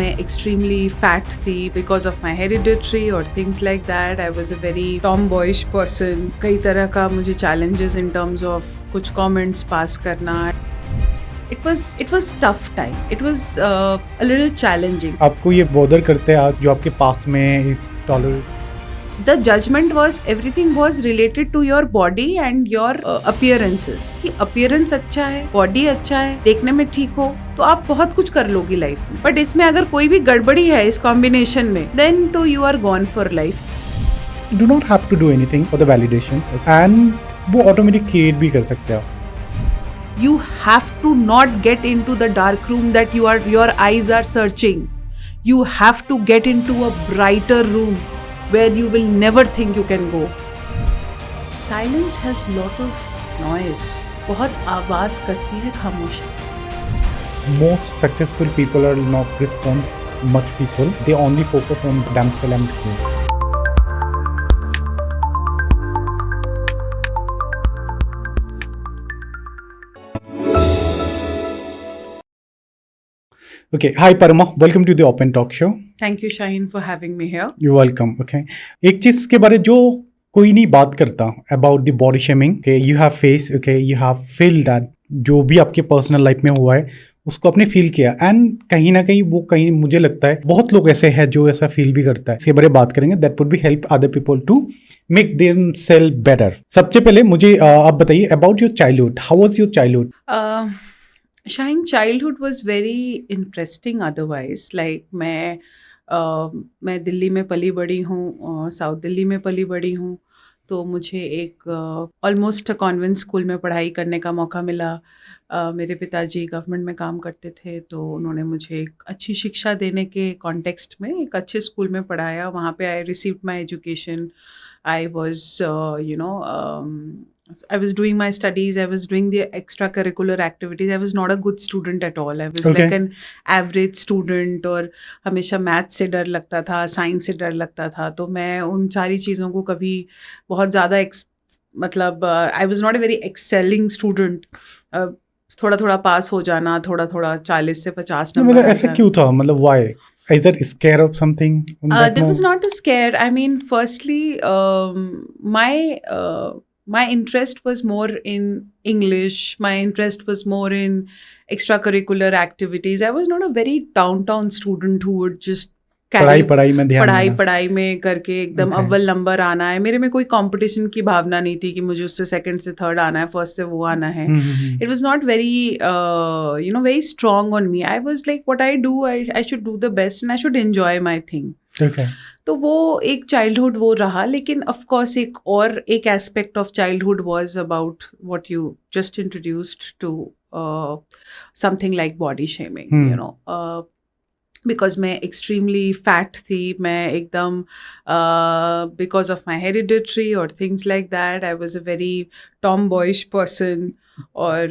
मैं extremely fat थी because of my hereditary or things like that. I was a very tomboyish person. कई तरह का मुझे challenges in terms of कुछ comments pass करना. It was tough time. It was a little challenging. आपको ये bother करते हैं आज जो आपके पास में इस tolerate? The judgment was everything was related to your body and your appearances. कि appearance अच्छा है, body अच्छा है, देखने में ठीक हो, तो आप बहुत कुछ कर लोगी लाइफ में. बट इसमें अगर कोई भी गड़बड़ी है इस कॉम्बिनेशन में, then तो you are gone for life. You do not have to do anything for the validations and वो ऑटोमेटिक क्रिएट भी कर सकते हो. You have to not get into the dark room that your eyes are searching. You have to get into a brighter room where you will never think you can go. Silence has lot of noise. बहुत आवाज करती है खामोशी. Most successful people are not respond much people. They only focus on themselves and growth. Okay, hi Parma, welcome to the Open Talk Show. Thank you Shaheen for having me here. You're welcome. Okay, एक चीज के बारे जो कोई नहीं बात करता about the body shaming. Okay, you have faced, okay, you have feel that जो भी आपके पर्सनल लाइफ में हुआ है उसको आपने फील किया एंड कहीं ना कहीं वो कहीं मुझे लगता है बहुत लोग ऐसे हैं जो ऐसा फील भी करता है. इसके बारे में बात करेंगे. That would be help other people to make themselves better. सबसे पहले मुझे आप बताइए about your childhood. How was your childhood? Shine, childhood was very interesting otherwise. Like मैं दिल्ली में पली बड़ी हूँ, साउथ दिल्ली में पली बड़ी हूँ, तो मुझे एक ऑलमोस्ट कॉन्वेंट स्कूल में पढ़ाई करने का मौका मिला. मेरे पिताजी गवर्नमेंट में काम करते थे, तो उन्होंने मुझे एक अच्छी शिक्षा देने के कॉन्टेक्स्ट में एक अच्छे स्कूल में पढ़ाया. वहाँ पे I received my education. I was, I was doing my studies. I was doing the extracurricular activities. I was not a good student at all. I was like an average student. और हमेशा maths से डर लगता था, science से डर लगता था. तो मैं उन सारी चीज़ों को कभी बहुत ज़्यादा मतलब I was not a very excelling student. थोड़ा थोड़ा पास हो जाना, थोड़ा थोड़ा 40 से 50 नंबर. मतलब ऐसा क्यों था? मतलब why? Either scared of something? There was not a scare. I mean, firstly, my interest was more in English. My interest was more in extracurricular activities. I was not a very downtown student who would just पढ़ाई में ध्यान देना. पढ़ाई में करके एकदम अव्वल number आना है. मेरे में कोई कंपटीशन की भावना नहीं थी कि मुझे उससे सेकंड से थर्ड आना है, फर्स्ट से वो आना है. It was not very very strong on me. I was like what I do, I should do the best and I should enjoy my thing. तो वो एक चाइल्डहुड वो रहा. लेकिन ऑफ कोर्स एक aspect of childhood was about what you just introduced to something like body shaming. You know, because मैं extremely fat थी. मैं एकदम बिकॉज ऑफ माई हेरिडिटरी और things like that. I was a very tomboyish person. और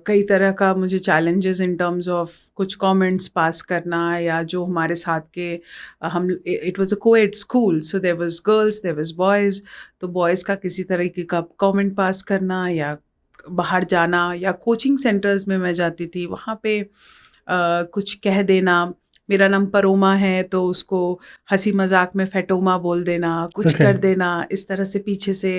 कई तरह का मुझे चैलेंजेस इन टर्म्स ऑफ कुछ कमेंट्स पास करना, या जो हमारे साथ के हम it was a coed school, so there was girls, there was boys. तो बॉयज़ का किसी तरीके का कमेंट पास करना, या बाहर जाना, या कोचिंग सेंटर्स में मैं जाती थी, वहाँ पे कुछ कह देना. मेरा नाम परोमा है तो उसको हंसी मजाक में फेटोमा बोल देना, कुछ कर देना, इस तरह से पीछे से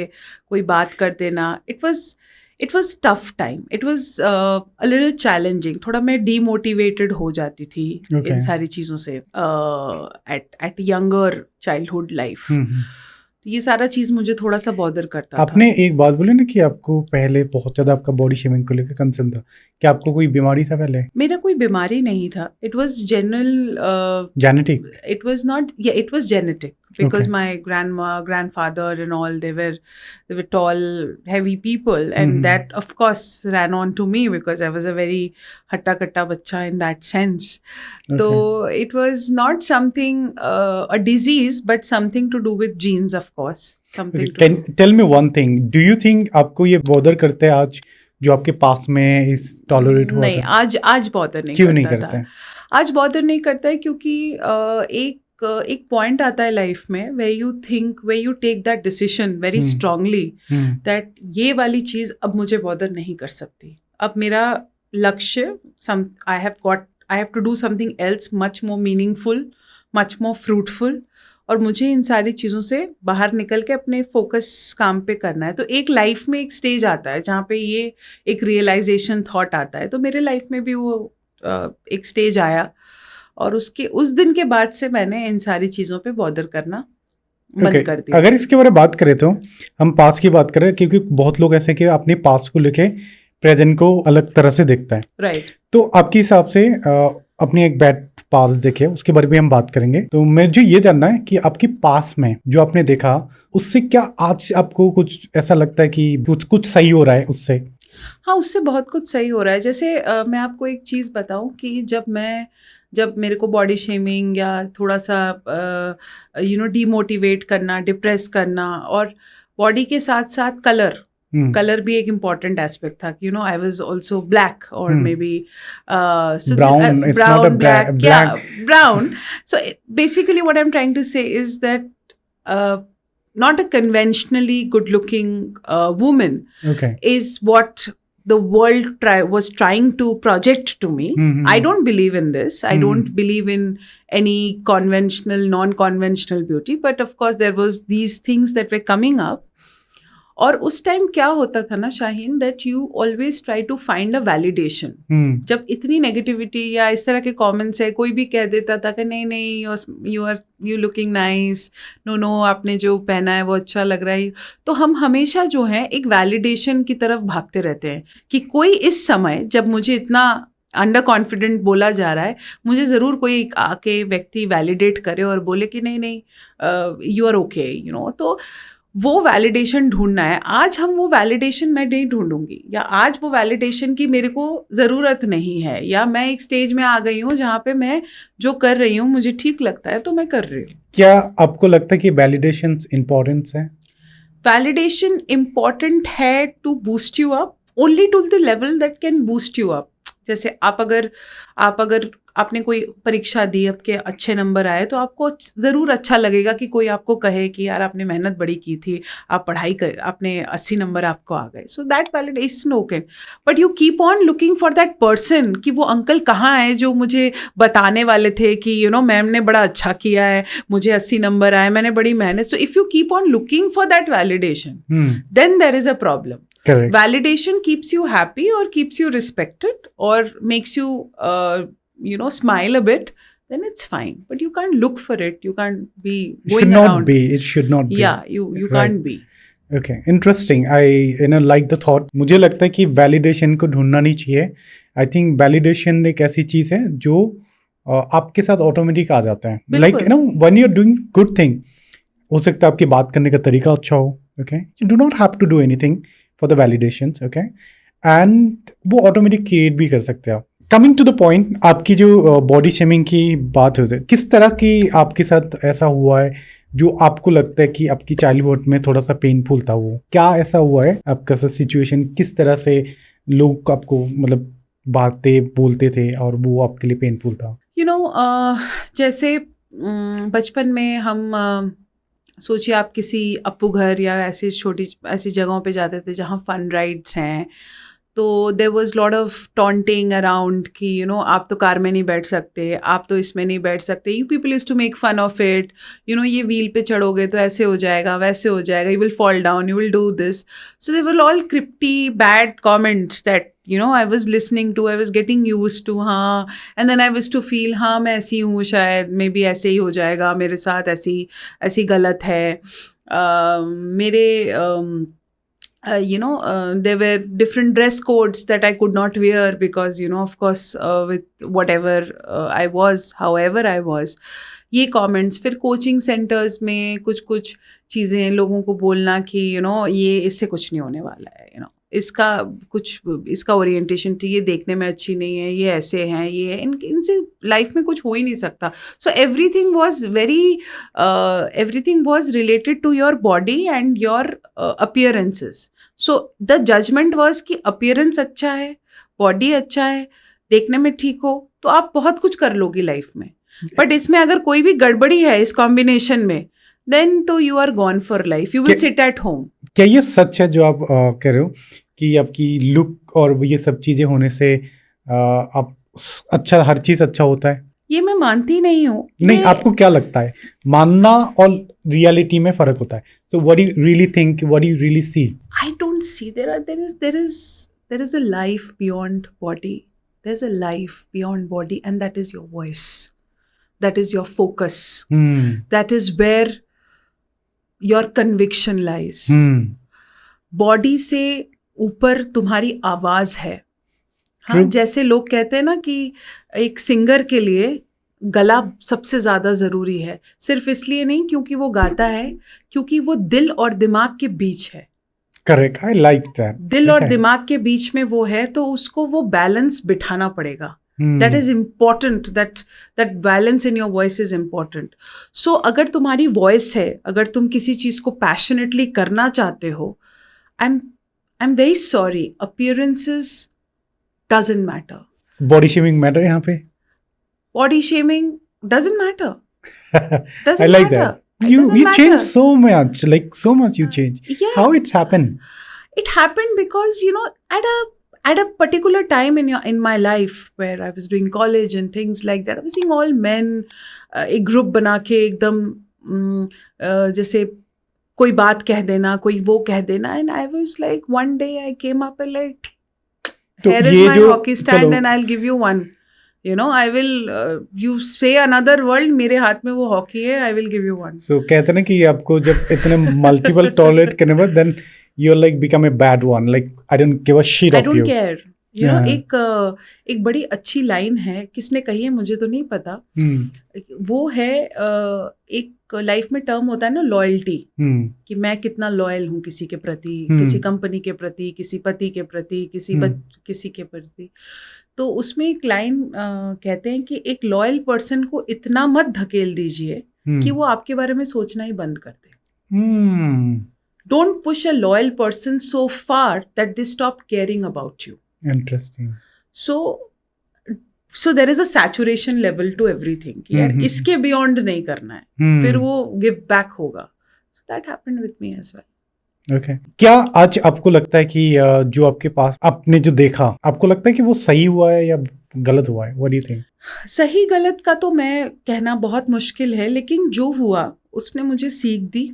कोई बात कर देना. It was tough time. It was a little challenging. थोड़ा मैं डीमोटिवेटेड हो जाती थी इन सारी चीज़ों से एट यंगर चाइल्डहुड लाइफ. तो ये सारा चीज़ मुझे थोड़ा सा बॉदर करता था. आपने एक बात बोली ना कि आपको पहले बहुत ज़्यादा आपका बॉडी शेमिंग को लेकर कंसर्न था. क्या आपको कोई बीमारी था पहले? मेरा कोई बीमारी नहीं था. It was general genetic. It was not, yeah, it was genetic because my grandfather and all, they were tall, heavy people, and that of course ran on to me because I was a very hatta katta bachcha in that sense. So it was not something a disease, but something to do with genes, of course. Tell me one thing. Do you think आपको ये bother करते हैं आज जो आपके पास में इस tolerate हुआ? नहीं, आज बॉदर नहीं. क्यों नहीं करता है? आज बॉदर नहीं करता है क्योंकि एक पॉइंट आता है लाइफ में way you take that decision very strongly that ये वाली चीज़ अब मुझे बॉदर नहीं कर सकती. अब मेरा लक्ष्य, I I have to do something else much more meaningful, much more fruitful, और मुझे इन सारी चीज़ों से बाहर निकल के अपने फोकस काम पे करना है। तो एक लाइफ में एक स्टेज आता है जहाँ पे ये एक रियलाइजेशन थॉट आता है। तो मेरे लाइफ में भी वो एक स्टेज आया, और उस दिन के बाद से मैंने इन सारी चीज़ों पे बॉदर करना बंद कर दिया। अगर इसके बारे में बात करें तो हम पास की बात करें, क्योंकि बहुत लोग ऐसे कि अपने पास को लेके प्रेजेंट को अलग तरह से देखता है। राइट। तो आपके हिसाब से अपनी एक बैड पास देखे, उसके बारे में हम बात करेंगे। तो मुझे ये जानना है कि आपके पास में जो आपने देखा, उससे क्या आज आपको कुछ ऐसा लगता है कि कुछ सही हो रहा है उससे? हाँ, उससे बहुत कुछ सही हो रहा है। जैसे मैं आपको एक चीज़ बताऊं कि जब मेरे को बॉडी शेमिंग या थोड़ा सा डीमोटिवेट करना, डिप्रेस करना, और बॉडी के साथ साथ कलर भी एक इम्पॉर्टेंट एस्पेक्ट था। आई वाज आल्सो ब्लैक, और maybe Brown, it's not a black, black. Brown. So basically what I am trying to say is that not a conventionally good looking woman Okay. is what the world was trying to project to me. I don't believe in this. I don't believe in any conventional, non-conventional beauty. But of course, there was these things that were coming up. और उस time क्या होता था ना Shaheen, that you always try to find a validation. जब इतनी negativity या इस तरह के कमेंट्स है, कोई भी कह देता था कि नहीं यू लुकिंग नाइस, नो आपने जो पहना है वो अच्छा लग रहा है, तो हम हमेशा जो है एक वैलिडेशन की तरफ भागते रहते हैं कि कोई इस समय जब मुझे इतना अंडर कॉन्फिडेंट बोला जा रहा है, मुझे ज़रूर कोई आके व्यक्ति वैलिडेट करे और बोले कि नहीं यू आर ओके, तो वो वैलिडेशन ढूंढना है। आज हम वो वैलिडेशन मैं नहीं ढूंढूंगी, या आज वो वैलिडेशन की मेरे को ज़रूरत नहीं है, या मैं एक स्टेज में आ गई हूँ जहाँ पे मैं जो कर रही हूँ मुझे ठीक लगता है तो मैं कर रही हूँ। क्या आपको लगता है कि वैलिडेशन इम्पोर्टेंस है? वैलिडेशन इम्पॉर्टेंट है to boost you up, only to the level that can boost you up. जैसे आप अगर आपने कोई परीक्षा दी, आपके अच्छे नंबर आए, तो आपको ज़रूर अच्छा लगेगा कि कोई आपको कहे कि यार आपने मेहनत बड़ी की थी, आप पढ़ाई कर, आपने 80 नंबर आपको आ गए, so that validation okay. But you keep on looking for that person कि वो अंकल कहाँ है जो मुझे बताने वाले थे कि मैम ने बड़ा अच्छा किया है, मुझे 80 नंबर आए, मैंने बड़ी मेहनत। So if you keep on looking for that validation, then there is a problem. Correct. Validation keeps you happy or keeps you respected or makes you smile a bit, then it's fine. But you can't look for it. You can't be going around. It should not be. Yeah, you Right. can't be. Okay, interesting. I like the thought. मुझे लगता है कि validation को ढूंढना नहीं चाहिए. I think validation एक ऐसी चीज़ है जो आपके साथ ऑटोमेटिक आ जाता है. Like when you're doing good thing, हो सकता है आपकी बात करने का तरीका अच्छा हो. Okay, you do not have to do anything for the validations, okay, and वो ऑटोमेटिक क्रिएट भी कर सकते हैं आप। कमिंग टू द पॉइंट, आपकी जो बॉडी शेमिंग की बात होती है, किस तरह की आपके साथ ऐसा हुआ है जो आपको लगता है कि आपकी चाइल्डहुड में थोड़ा सा पेनफुल था? वो क्या ऐसा हुआ है आपका सा सिचुएशन, किस तरह से लोग आपको मतलब बातें बोलते थे और वो आपके लिए पेनफुल था? जैसे बचपन में हम सोचिए आप किसी अप्पू घर या ऐसी जगहों पे जाते थे जहाँ फन राइड्स हैं, तो there was lot of taunting around कि आप तो कार में नहीं बैठ सकते, आप तो इसमें नहीं बैठ सकते, you people used to make fun of it, ये व्हील पे चढ़ोगे तो ऐसे हो जाएगा, वैसे हो जाएगा, you will fall down, you will do this. So they were all pretty bad comments that I was listening to, I was getting used to, हाँ, and then I was to feel, हाँ मैं ऐसी हूँ, शायद may be ऐसे ही हो जाएगा मेरे साथ, ऐसी गलत है मेरे there were different dress codes that I could not wear because of course with whatever I was, however I was, ये कमेंट्स। फिर कोचिंग सेंटर्स में कुछ चीज़ें लोगों को बोलना कि ये इससे कुछ नहीं होने वाला है, इसका ओरिएंटेशन ये देखने में अच्छी नहीं है, ये ऐसे हैं, ये इनसे लाइफ में कुछ हो ही नहीं सकता। So everything was related to your body and your appearances. So the judgement was कि अपीयरेंस अच्छा है, बॉडी अच्छा है, देखने में ठीक हो तो आप बहुत कुछ कर लोगी लाइफ में, बट इसमें अगर कोई भी गड़बड़ी है इस कॉम्बिनेशन में, देन तो you are gone for life, you will sit at home. क्या ये सच है जो आप कह रहे हो कि आपकी लुक और ये सब चीज़ें होने से आप अच्छा, हर चीज अच्छा होता है? ये मैं मानती नहीं हूँ। नहीं, आपको क्या लगता है मानना और रियलिटी में फर्क होता है? So what do you really think, what do you really see? I don't see there is a life beyond body. There's a life beyond body, and that is your voice. That is your focus. That is where your conviction lies. Body से ऊपर तुम्हारी आवाज है. हाँ, True. जैसे लोग कहते हैं ना कि एक सिंगर के लिए गला सबसे ज्यादा जरूरी है, सिर्फ इसलिए नहीं क्योंकि वो गाता है, क्योंकि वो दिल और दिमाग के बीच है. Correct, I like that. दिल और दिमाग के बीच में वो है, तो उसको वो बैलेंस बिठाना पड़ेगा. That is important. That balance in your voice is important. So अगर तुम्हारी वॉइस है, अगर तुम किसी चीज को पैशनेटली करना चाहते हो, I'm very sorry, appearances doesn't matter. Body shaming matter यहाँ पे? Body shaming doesn't matter. I like that. You change so much, like so much you change. Yeah. How it's happened? It happened because, you know, at a particular time in my life where I was doing college and things like that, I was seeing all men एक group बना के एकदम जैसे कोई बात कह देना, कोई वो कह देना, and I was like, one day I came up and like, here is my hockey stand and I'll give you one. You know, I will, you say another word, मेरे हाथ में वो हॉकी है, I will give you one. So कहते ना कि आपको जब इतने multiple tolerate करने बाद, then you're like become a bad one. Like I don't give a shit of you. I don't care. You know, एक बड़ी अच्छी लाइन है, किसने कही है मुझे तो नहीं पता. वो है एक लाइफ में टर्म होता है ना, लॉयल्टी, कि मैं कितना लॉयल हूँ किसी के प्रति, किसी कंपनी के प्रति, किसी पति के प्रति, किसी के प्रति. तो उसमें एक लाइन कहते हैं कि एक लॉयल पर्सन को इतना मत धकेल दीजिए कि वो आपके बारे में सोचना ही बंद कर दे. Don't push a loyal person so far that they stop caring about you. Interesting. So there is a saturation level to everything. कि यार इसके beyond नहीं करना है, फिर वो give back होगा. So that happened with me as well. Okay. क्या आज आपको लगता है कि जो आपके पास आपने जो देखा, आपको लगता है कि वो सही हुआ है या गलत हुआ है? What do you think? सही गलत का तो मैं कहना बहुत मुश्किल है, लेकिन जो हुआ उसने मुझे सीख दी.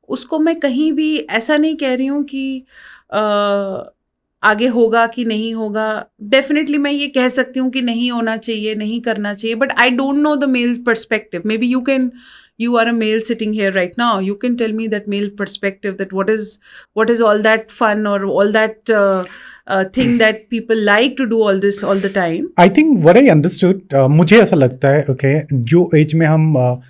उसको मैं कहीं भी ऐसा नहीं कह रही हूँ कि आगे होगा कि नहीं होगा. डेफिनेटली मैं ये कह सकती हूँ कि नहीं होना चाहिए, नहीं करना चाहिए, but I don't know the male perspective. Maybe you are a male sitting here right now, you can tell me that male perspective, that what is all that fun or all that thing that people like to do all this all the time. I think what I understood, मुझे ऐसा लगता है, okay, जो as में हम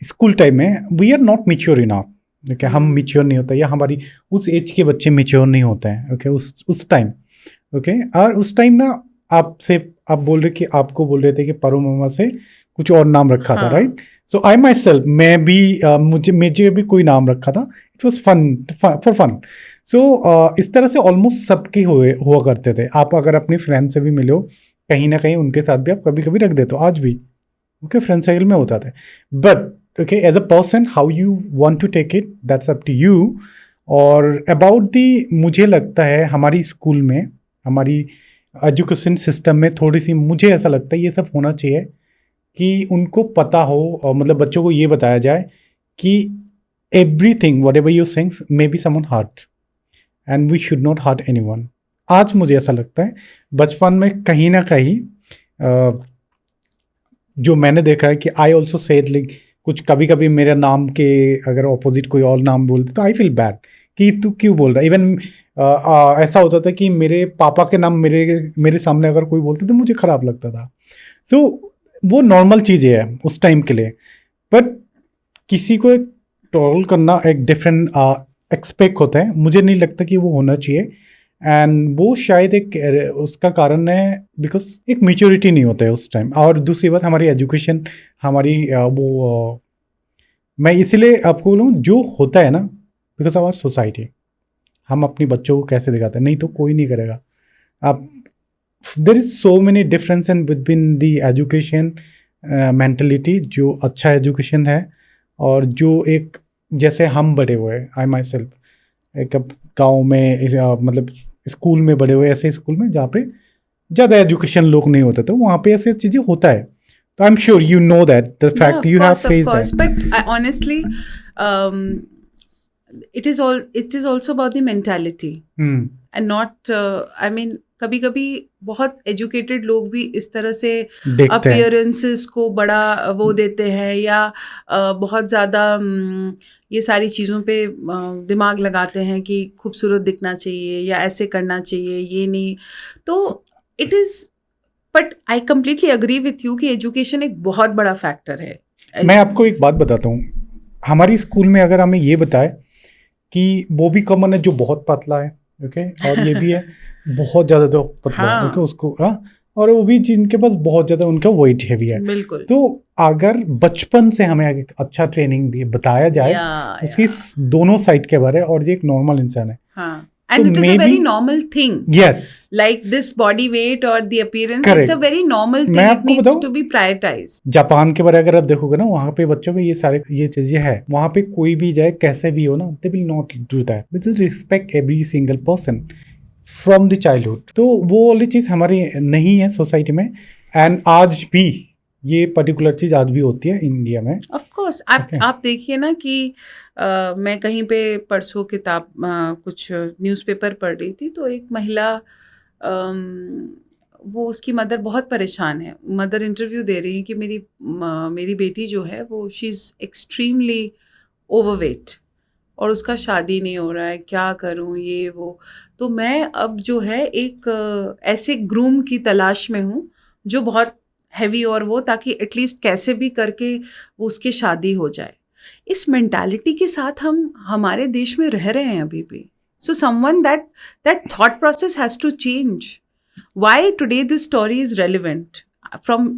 school time में we are not mature enough. Okay, हम mature नहीं होता, या हमारी उस एज के बच्चे मेच्योर नहीं होते हैं. ओके, उस टाइम, ओके, और उस टाइम ना आप बोल रहे कि आपको बोल रहे थे कि पारू मामा से कुछ और नाम रखा था, right? So I my self, मैं भी मुझे भी कोई नाम रखा था. It was fun, for fun. So इस तरह से ऑलमोस्ट सबके हुआ करते थे. आप अगर अपनी फ्रेंड से भी मिले हो, कहीं ना कहीं उनके साथ भी आप कभी कभी रख देते हो, आज भी. ओके, फ्रेंड सर्कल में होता था. But okay, as a person, how you want to take it, that's up to you. और about the, मुझे लगता है हमारी स्कूल में, हमारी एजुकेशन सिस्टम में थोड़ी सी, मुझे ऐसा लगता है ये सब होना चाहिए कि उनको पता हो, और मतलब बच्चों को ये बताया जाए कि everything, whatever you think, may be someone hurt and we should not hurt anyone. आज मुझे ऐसा लगता है, बचपन में कहीं ना कहीं जो मैंने देखा है कि I also said like, कुछ कभी कभी मेरे नाम के अगर ऑपोजिट कोई और नाम बोलते तो आई फील बैड कि तू क्यों बोल रहा है. इवन ऐसा होता था कि मेरे पापा के नाम मेरे सामने अगर कोई बोलते तो मुझे ख़राब लगता था. सो वो नॉर्मल चीज़ें है उस टाइम के लिए, बट किसी को एक ट्रोल करना एक डिफरेंट एक्सपेक्ट होता है. मुझे नहीं लगता कि वो होना चाहिए. एंड वो शायद एक उसका कारण है बिकॉज एक मैच्योरिटी नहीं होता है उस टाइम. और दूसरी बात, हमारी एजुकेशन, हमारी वो मैं इसलिए आपको बोलूँ जो होता है ना, बिकॉज आवर सोसाइटी, हम अपने बच्चों को कैसे दिखाते हैं, नहीं तो कोई नहीं करेगा. आप there is so many difference in between the education mentality, जो अच्छा एजुकेशन है और जो एक जैसे हम बड़े हुए, आई माई सेल्फ एक गाँव में मतलब स्कूल में बड़े हुए, ऐसे स्कूल में जहाँ पे ज़्यादा एजुकेशन लोग नहीं होता, तो वहाँ पे ऐसे चीज़ें होता है. तो I am sure you know that the fact you have faced that. But honestly, it is also about the mentality and not I mean कभी कभी बहुत एजुकेटेड लोग भी इस तरह से अपीयरेंसेस को बड़ा वो देते हैं या बहुत ज़्यादा ये सारी चीज़ों पे दिमाग लगाते हैं कि खूबसूरत दिखना चाहिए या ऐसे करना चाहिए, ये नहीं. तो it is, but I completely agree with you कि एजुकेशन एक बहुत बड़ा फैक्टर है. मैं आपको एक बात बताता हूँ, हमारी स्कूल में अगर हमें ये बताए कि वो भी कॉमन है जो बहुत पतला है, ओके, और ये भी है बहुत ज़्यादा जो पतला है, ओके, उसको और वो भी जिनके पास बहुत ज़्यादा उनका वेट हैवी है. बिल्कुल. तो अगर बचपन से हमें अच्छा ट्रेनिंग बताया जाए उसकी दोनों साइड के बारे, और ये एक नॉर्मल इंसान है. हाँ. And it is a very normal thing. Yes. Like this body weight or the appearance, correct. It's a very normal thing. It needs to be prioritized. Japan के बारे अगर आप देखोगे ना, वहाँ पे बच्चों में ये चीजें है. वहाँ पे कोई भी जाए कैसे भी हो ना, they will not do that. They will respect every single person from the childhood. तो वो वाली चीज हमारी नहीं है सोसाइटी में, एंड आज भी ये पर्टिकुलर चीज आज भी होती है इंडिया में. Of course. आप देखिए ना कि मैं कहीं पे परसों किताब कुछ न्यूज़पेपर पढ़ रही थी, तो एक महिला वो उसकी मदर बहुत परेशान है. मदर इंटरव्यू दे रही है कि मेरी बेटी जो है वो शी इज़ एक्सट्रीमली ओवरवेट और उसका शादी नहीं हो रहा है, क्या करूं ये वो. तो मैं अब जो है एक ऐसे ग्रूम की तलाश में हूँ जो बहुत हैवी और वो, ताकि एटलीस्ट कैसे भी करके वो उसकी शादी हो जाए. इस मेंटालिटी के साथ हम हमारे देश में रह रहे हैं अभी भी. So someone that thought process has to change. Why today this story is relevant from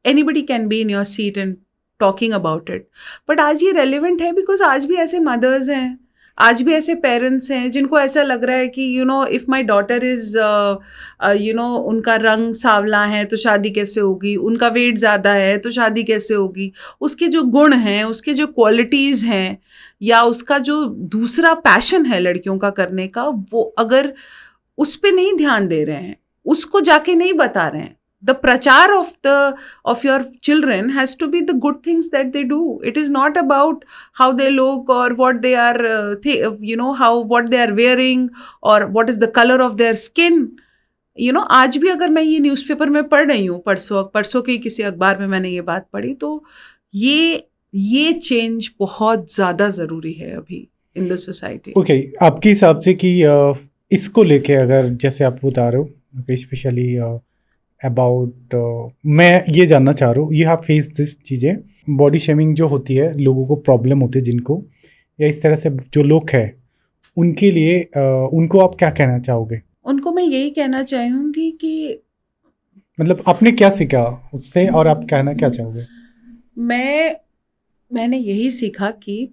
anybody can be in your seat and talking about it. But आज ये रेलिवेंट है बिकॉज आज भी ऐसे मदर्स हैं, आज भी ऐसे पेरेंट्स हैं जिनको ऐसा लग रहा है कि इफ़ माई डॉटर इज़ उनका रंग सांवला है तो शादी कैसे होगी, उनका वेट ज़्यादा है तो शादी कैसे होगी, उसके जो गुण हैं, उसके जो क्वालिटीज़ हैं, या उसका जो दूसरा पैशन है लड़कियों का करने का, वो अगर उस पर नहीं ध्यान दे रहे हैं, उसको जाके नहीं बता रहे हैं. The prachar of your children has to be the good things that they do. It is not about how they look or what they are what they are wearing or what is the color of their skin. आज भी अगर मैं ये newspaper में पढ़ रही हूँ, परसों के किसी अखबार में मैंने ये बात पढ़ी, तो ये चेंज बहुत ज़्यादा ज़रूरी है अभी इन द सोसाइटी. ओके, आपके हिसाब से कि इसको लेके अगर जैसे आप बता रहे हो स्पेशली अबाउट मैं ये जानना चाह रहा हूँ, यू हैव फेस दिस चीज़ें, बॉडी शेमिंग जो होती है, लोगों को प्रॉब्लम होती है जिनको, या इस तरह से जो लोग हैं उनके लिए उनको आप क्या कहना चाहोगे? उनको मैं यही कहना चाहूँगी कि मतलब आपने क्या सीखा उससे और आप कहना क्या चाहोगे? मैंने यही सीखा कि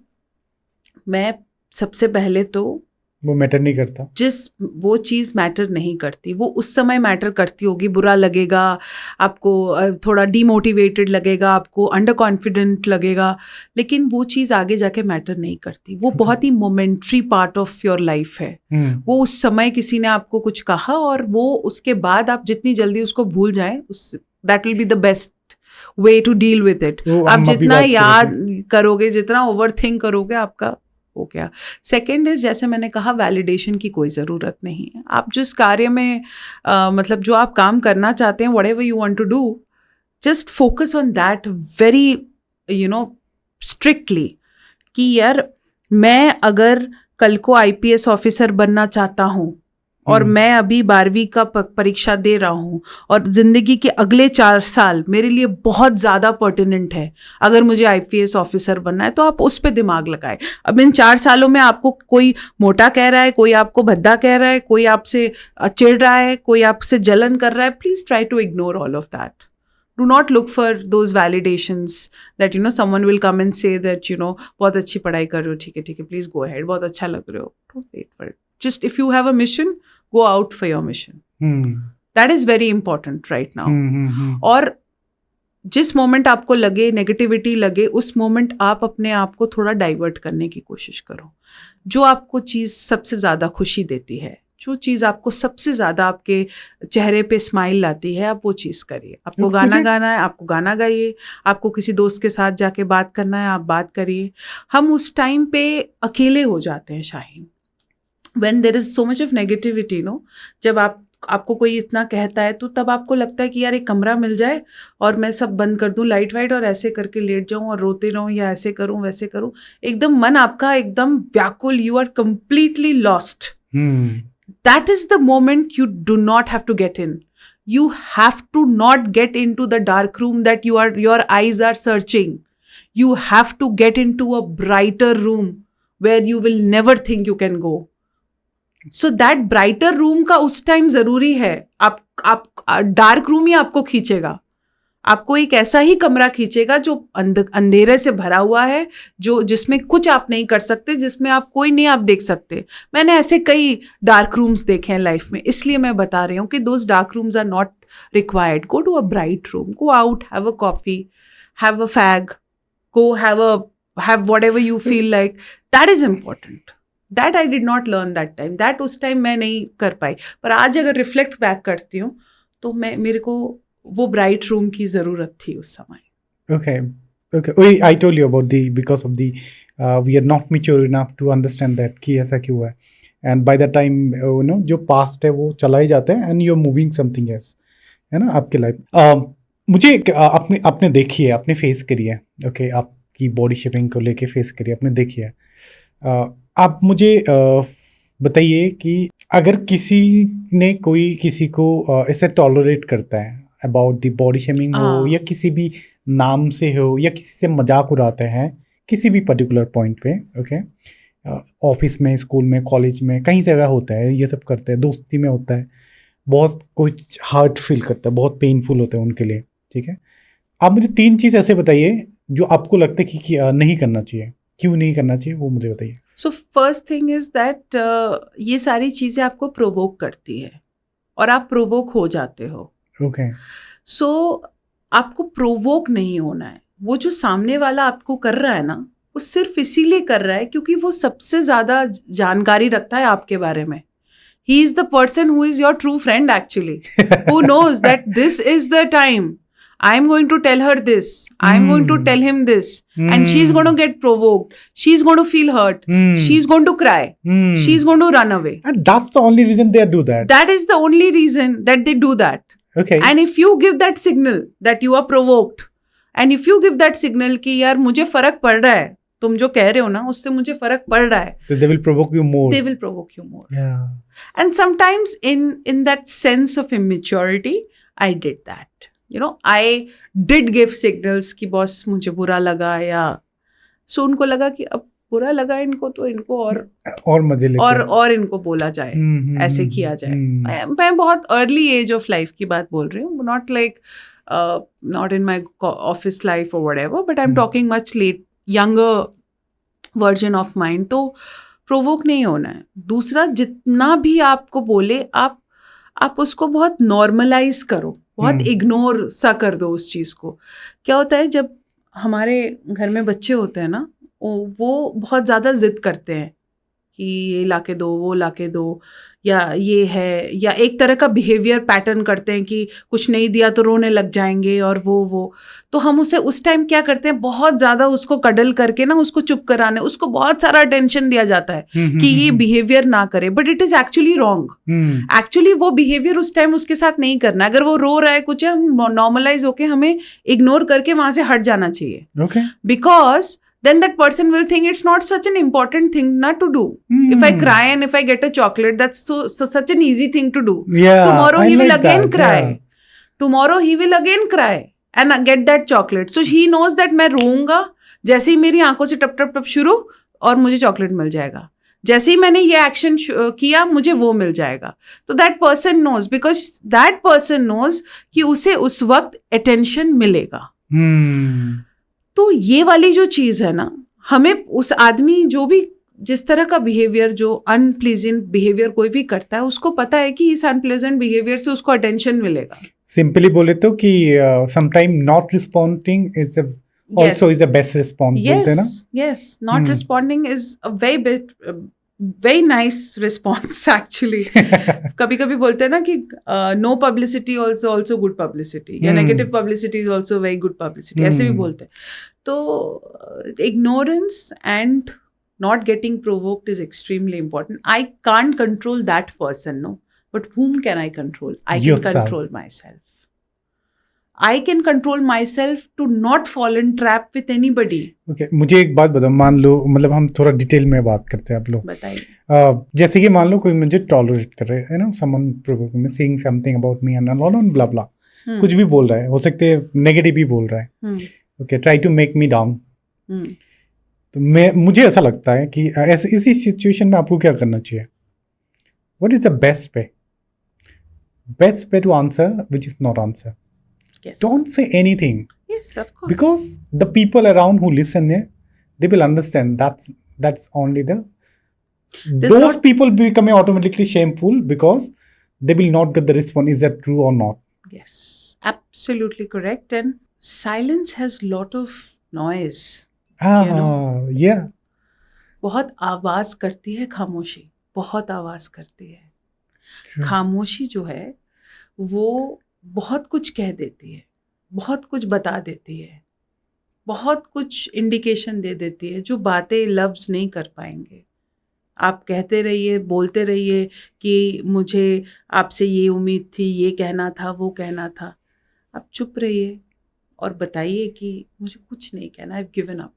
मैं सबसे पहले तो वो मैटर नहीं करता, वो चीज़ मैटर नहीं करती. वो उस समय मैटर करती होगी, बुरा लगेगा आपको, थोड़ा डीमोटिवेटेड लगेगा आपको, अंडर कॉन्फिडेंट लगेगा, लेकिन वो चीज़ आगे जाके मैटर नहीं करती. वो बहुत ही momentary part of your life है. वो उस समय किसी ने आपको कुछ कहा और वो उसके बाद आप जितनी जल्दी उसको भूल जाएं, that will be the best way to deal with it. आप जितना याद करोगे, जितना ओवर थिंक करोगे, आपका हो गया. सेकेंड इज, जैसे मैंने कहा, वैलिडेशन की कोई ज़रूरत नहीं है. आप जिस कार्य में मतलब जो आप काम करना चाहते हैं, whatever you want to do, just focus on that very strictly कि यार मैं अगर कल को IPS ऑफिसर बनना चाहता हूँ और मैं अभी 12वीं का परीक्षा दे रहा हूँ और ज़िंदगी के अगले 4 साल मेरे लिए बहुत ज़्यादा पर्टिनेंट है, अगर मुझे IPS ऑफिसर बनना है, तो आप उस पर दिमाग लगाए. अब इन 4 सालों में आपको कोई मोटा कह रहा है, कोई आपको भद्दा कह रहा है, कोई आपसे चिढ़ रहा है, कोई आपसे जलन कर रहा है, please try to ignore all of that. Do not look for those validations that someone will come and say that बहुत अच्छी पढ़ाई कर रहे हो, ठीक है, please go ahead, बहुत अच्छा लग रहे हो. Don't wait for it. Just if you have a mission, go out for your mission. That is very important right now. और जिस मोमेंट आपको लगे, नेगेटिविटी लगे, उस मोमेंट आप अपने आप को थोड़ा डाइवर्ट करने की कोशिश करो. जो आपको चीज़ सबसे ज़्यादा खुशी देती है, जो चीज़ आपको सबसे ज़्यादा आपके चेहरे पे स्माइल लाती है, आप वो चीज़ करिए। आपको गाना गाना है, आपको गाना गाइए। आपको किसी दोस्त के साथ जाके बात करना है, आप बात करिए। हम उस टाइम पे अकेले हो जाते हैं Shaheen, when there is so much of negativity, no, जब आपको कोई इतना कहता है तो तब आपको लगता है कि यार एक कमरा मिल जाए और मैं सब बंद कर दूं, लाइट वाइट, और ऐसे करके लेट जाऊं और रोते रहूं या ऐसे करूं वैसे करूं। एकदम मन आपका एकदम व्याकुल, you are completely lost. That is the moment you do not have to get in. You have to not get into the dark room that your eyes are searching. You have to get into a brighter room where you will never think you can go. So that brighter room का उस time जरूरी है। आप dark room ही आपको खींचेगा, आपको एक ऐसा ही कमरा खींचेगा जो अंधेरे से भरा हुआ है, जो जिसमें कुछ आप नहीं कर सकते, जिसमें आप कोई नहीं आप देख सकते। मैंने ऐसे कई डार्क रूम्स देखे हैं लाइफ में, इसलिए मैं बता रही हूँ कि those dark rooms are not required. Go to a bright room, go out, have a coffee, have a fag, go have whatever you feel like. That is important. That I did not learn that time. That उस time मैं नहीं कर पाई, पर आज अगर reflect back करती हूँ तो मेरे को वो ब्राइट रूम की जरूरत थी उस समय। Okay. I told you about because of the we are not mature enough to understand that कि ऐसा क्यों है, and by the time जो past है वो चला ही जाता है and you're moving something else, है ना, आपकी लाइफ। मुझे आपने देखी है, आपने फेस करी है, ओके, आपकी बॉडी शेपिंग को लेके फेस करी है, आपने देखी है। आप मुझे बताइए कि अगर कोई किसी को ऐसे टॉलरेट करता है अबाउट द बॉडी शेमिंग हो या किसी भी नाम से हो या किसी से मजाक उड़ाते हैं किसी भी पर्टिकुलर पॉइंट पे, ओके, ऑफिस में, स्कूल में, कॉलेज में, कहीं जगह होता है, ये सब करते हैं, दोस्ती में होता है, बहुत कुछ हार्ट फील करता है, बहुत पेनफुल होता है उनके लिए, ठीक है। आप मुझे 3 चीज़ ऐसे बताइए जो आपको लगता है कि नहीं करना चाहिए, क्यों नहीं करना चाहिए, वो मुझे बताइए। So first thing is that ये सारी चीज़ें आपको प्रोवोक करती है और आप प्रोवोक हो जाते हो। ओके। सो आपको प्रोवोक नहीं होना है। वो जो सामने वाला आपको कर रहा है ना, वो सिर्फ इसीलिए कर रहा है क्योंकि वो सबसे ज़्यादा जानकारी रखता है आपके बारे में। He is the person who is your true friend actually, who knows that this is the time I'm going to tell her this, I'm going to tell him this, and she's going to get provoked, she's going to feel hurt, she's going to cry, she's going to run away. And that's the only reason they do that. That is the only reason that they do that. Okay. And if you give that signal that you are provoked, and if you give that signal कि यार मुझे फर्क पड़ रहा है, तुम जो कह रहे हो ना उससे मुझे फर्क पड़ रहा है, they will provoke you more. They will provoke you more. Yeah. And sometimes in that sense of immaturity, I did that. I did give signals कि बॉस मुझे बुरा लगा, या सो उनको लगा कि अब बुरा लगा इनको तो इनको और मजे लेते और इनको बोला जाए, ऐसे किया जाए। मैं बहुत अर्ली एज ऑफ लाइफ की बात बोल रही हूँ, not like not in my office life or whatever, but I'm talking much younger version of mine. तो प्रोवोक नहीं होना है। दूसरा, जितना भी आपको बोले आप उसको बहुत नॉर्मलाइज करो, बहुत इग्नोर सा कर दो उस चीज़ को। क्या होता है जब हमारे घर में बच्चे होते हैं ना, वो बहुत ज़्यादा जिद करते हैं कि ये लाके दो, वो लाके दो, या ये है, या एक तरह का बिहेवियर पैटर्न करते हैं कि कुछ नहीं दिया तो रोने लग जाएंगे, और वो तो हम उसे उस टाइम क्या करते हैं, बहुत ज़्यादा उसको कडल करके ना उसको चुप कराने, उसको बहुत सारा अटेंशन दिया जाता है कि ये बिहेवियर ना करे, but it is actually wrong. Actually वो बिहेवियर उस टाइम उसके साथ नहीं करना। अगर वो रो रहा है कुछ, हम नॉर्मलाइज होके हमें इग्नोर करके वहाँ से हट जाना चाहिए, because then that person will think it's not such an important thing not to do. If I cry and if I get a chocolate, that's such an easy thing to do. Yeah, tomorrow he will again cry. Yeah. Tomorrow he will again cry and get that chocolate. So he knows that मैं रोऊंगा, जैसे ही मेरी आंखों से टप टप टप शुरू और मुझे chocolate मिल जाएगा, जैसे ही मैंने ये एक्शन किया मुझे वो मिल जाएगा। तो that person knows, because that person knows कि उसे उस वक्त अटेंशन मिलेगा। तो ये वाली जो चीज़ है ना, हमें उस आदमी जो भी जिस तरह का बिहेवियर, जो अनप्लीजेंट बिहेवियर कोई भी करता है, उसको पता है कि इस अनप्लीजेंट बिहेवियर से उसको अटेंशन मिलेगा। सिंपली बोले तो कि sometime not responding is also is a best response, बोलते हैं ना? Yes, not responding is a very very nice response actually. कभी कभी बोलते हैं ना कि no publicity also good publicity, या negative publicity is also very good publicity, ऐसे भी बोलते हैं. तो ignorance and not getting provoked is extremely important. I can't control that person, no. But whom can I control? I can Yourself. control myself. I can control myself to not fall in trap with anybody. Okay, मुझे एक बात बताओ, मान लो मतलब हम थोड़ा detail में बात करते हैं आप लोग. बताइए. जैसे कि मान लो कोई मुझे टॉलरेट कर रहे है ना, someone provoking me, saying something about me and all on blah blah, कुछ भी बोल रहा है, हो सकते है नेगेटिव भी बोल रहा है. Okay, try to make me down. तो मुझे ऐसा लगता है कि ऐसे इसी सिचुएशन में आपको क्या करना चाहिए? What is the best way to answer which is not answer? Don't say anything. Yes, of course. Because the people around who listen, they will understand that's only those people become automatically shameful because they will not get the response. Is that true or not? Yes, absolutely correct. And silence has lot of noise. Yeah. बहुत आवाज करती है खामोशी, बहुत आवाज करती है. True. खामोशी जो है वो बहुत कुछ कह देती है, बहुत कुछ बता देती है, बहुत कुछ इंडिकेशन दे देती है जो बातें लफ्ज नहीं कर पाएंगे. आप कहते रहिए, बोलते रहिए कि मुझे आपसे ये उम्मीद थी, ये कहना था, वो कहना था. आप चुप रहिए और बताइए कि मुझे कुछ नहीं कहना, आई हैव गिवन अप.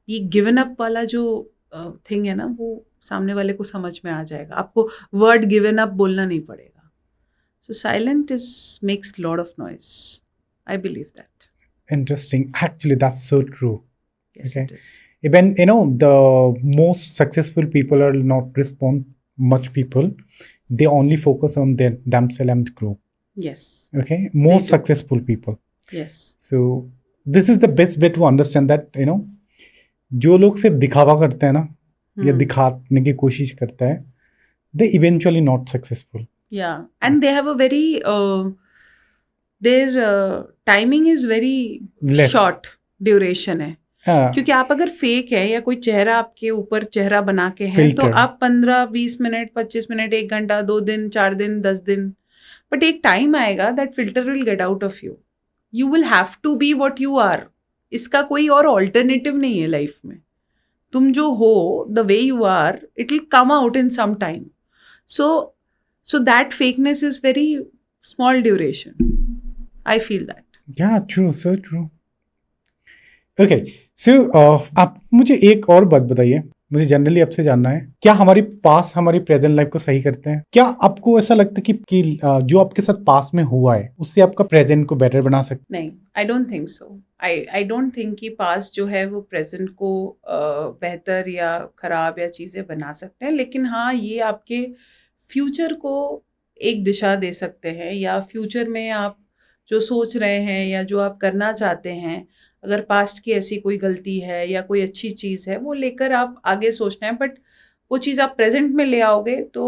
ये गिवन अप वाला जो थिंग है ना, वो सामने वाले को समझ में आ जाएगा. आपको वर्ड गिवन अप बोलना नहीं पड़ेगा. So silent is makes lot of noise. I believe that. Interesting. Actually, that's so true. Yes, Okay. it is. Even the most successful people are not respond much people. They only focus on themselves and grow. Yes. Okay. Most do. successful people. Yes. So this is the best way to understand that जो लोग सिर्फ दिखावा करते हैं ना, या दिखाने की कोशिश करता है, they eventually not successful. Yeah, and they have a very their timing is very Less. short duration है. हाँ. क्योंकि आप अगर फेक है या कोई चेहरा आपके ऊपर चेहरा बना के है, Filter. तो आप 15-20 मिनट, 25 मिनट, 1 घंटा, 2 दिन, 4 दिन, 10 दिन, बट एक टाइम आएगा that filter will get out of you. You will have to be what you are. इसका कोई और ऑल्टरनेटिव नहीं है लाइफ में. तुम जो हो, the way you are, it will come out in some time. So that fakeness is very small duration. I feel that. Yeah, true, so true. Okay, so आप मुझे एक और बात बताइए. मुझे जनरली आपसे जानना है, क्या हमारी पास हमारी प्रेजेंट लाइफ को सही करते हैं? क्या आपको ऐसा लगता है कि जो आपके साथ पास में हुआ है उससे आपका प्रेजेंट को बेटर बना सकते? नहीं, I don't think so. I don't think कि पास्ट जो है वो प्रेजेंट को बेहतर या खराब या चीज़ें बना सकते हैं. लेकिन हाँ, ये आपके फ्यूचर को एक दिशा दे सकते हैं, या फ्यूचर में आप जो सोच रहे हैं या जो आप करना चाहते हैं, अगर पास्ट की ऐसी कोई गलती है या कोई अच्छी चीज़ है, वो लेकर आप आगे सोचना है. बट वो चीज़ आप प्रेजेंट में ले आओगे तो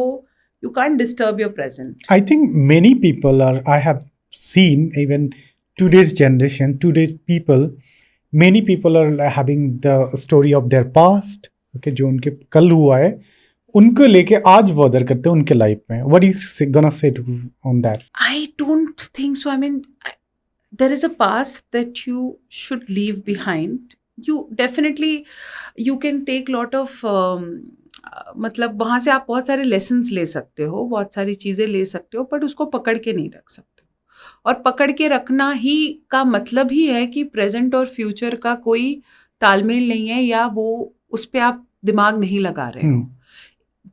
you can't disturb your present. I think many people I have seen even today's generation, today's people, many people are having the story of their past, okay, जो उनके कल हुआ है, उनको लेके आज बॉदर करते हैं उनके लाइफ में. What is gonna say on that? I don't think so. I mean, there is a past that you should leave behind. You definitely, you can take lot of मतलब वहाँ से आप बहुत सारे lessons ले सकते हो, बहुत सारी चीज़ें ले सकते हो, बट उसको पकड़ के नहीं रख सकते. और पकड़ के रखना ही का मतलब ही है कि प्रेजेंट और फ्यूचर का कोई तालमेल नहीं है, या वो उस पर आप दिमाग नहीं लगा रहे हो.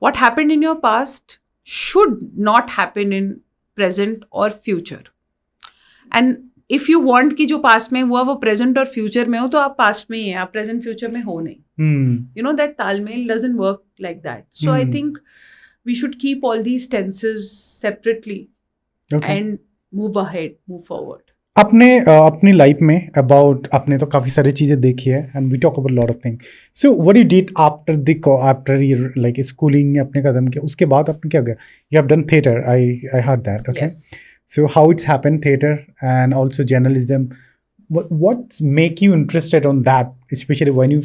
What happened in your past should not happen in present or future. And if you want कि जो पास्ट में हुआ वो प्रेजेंट और फ्यूचर में हो, तो आप पास्ट में ही हैं, आप प्रेजेंट फ्यूचर में हो नहीं. You know that तालमेल doesn't work like that. So I think we should keep all these tenses separately, Okay. and move ahead, move forward. आपने अपनी लाइफ में अबाउट आपने तो काफ़ी सारी चीज़ें देखी है, and we talk about lot of thing. So what you did after your like schooling अपने कदम के, उसके बाद आपने क्या किया? You have done theatre, I heard that. Okay, so how it's happen theatre and also journalism. What make you interested on that, especially when you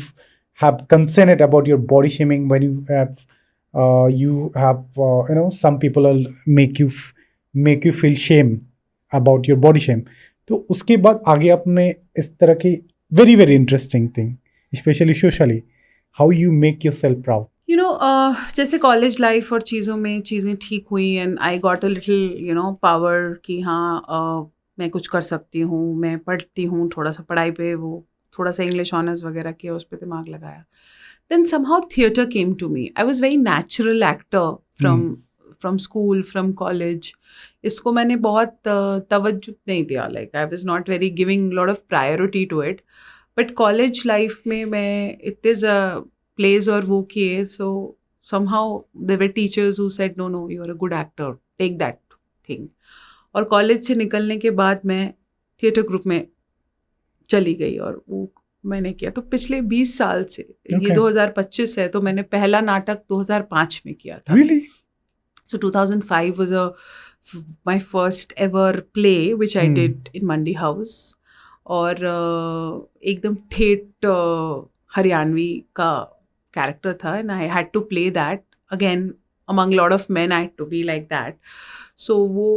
have concerned about your body shaming when you have some people will make you feel shame about your body shame. तो उसके बाद आगे आपने इस तरह की very very interesting thing, especially socially, how you make yourself proud. जैसे college life और चीज़ों में चीज़ें ठीक हुई and I got a little power कि हाँ मैं कुछ कर सकती हूँ, मैं पढ़ती हूँ, थोड़ा सा पढ़ाई पे वो थोड़ा सा इंग्लिश ऑनर्स वगैरह किया, उस पर दिमाग लगाया. Then somehow theatre came to me. I was very natural actor from school, from college. इसको मैंने बहुत तवज्जो नहीं दिया, like I was not very giving lot of priority to it. But college life में मैं इतने प्लेज और वो किए, so somehow there were teachers who said no you are a good actor, take that thing. और college से निकलने के बाद मैं थिएटर ग्रुप में चली गई और वो मैंने किया. तो पिछले 20 साल से ये 2025 है, तो मैंने पहला नाटक 2005 में किया था. Really? So 2005 was my first ever play which I did in Mandi House. और एकदम ठेठ हरियाणवी का character था, and I had to play that again among lot of men. I had to be like that. So वो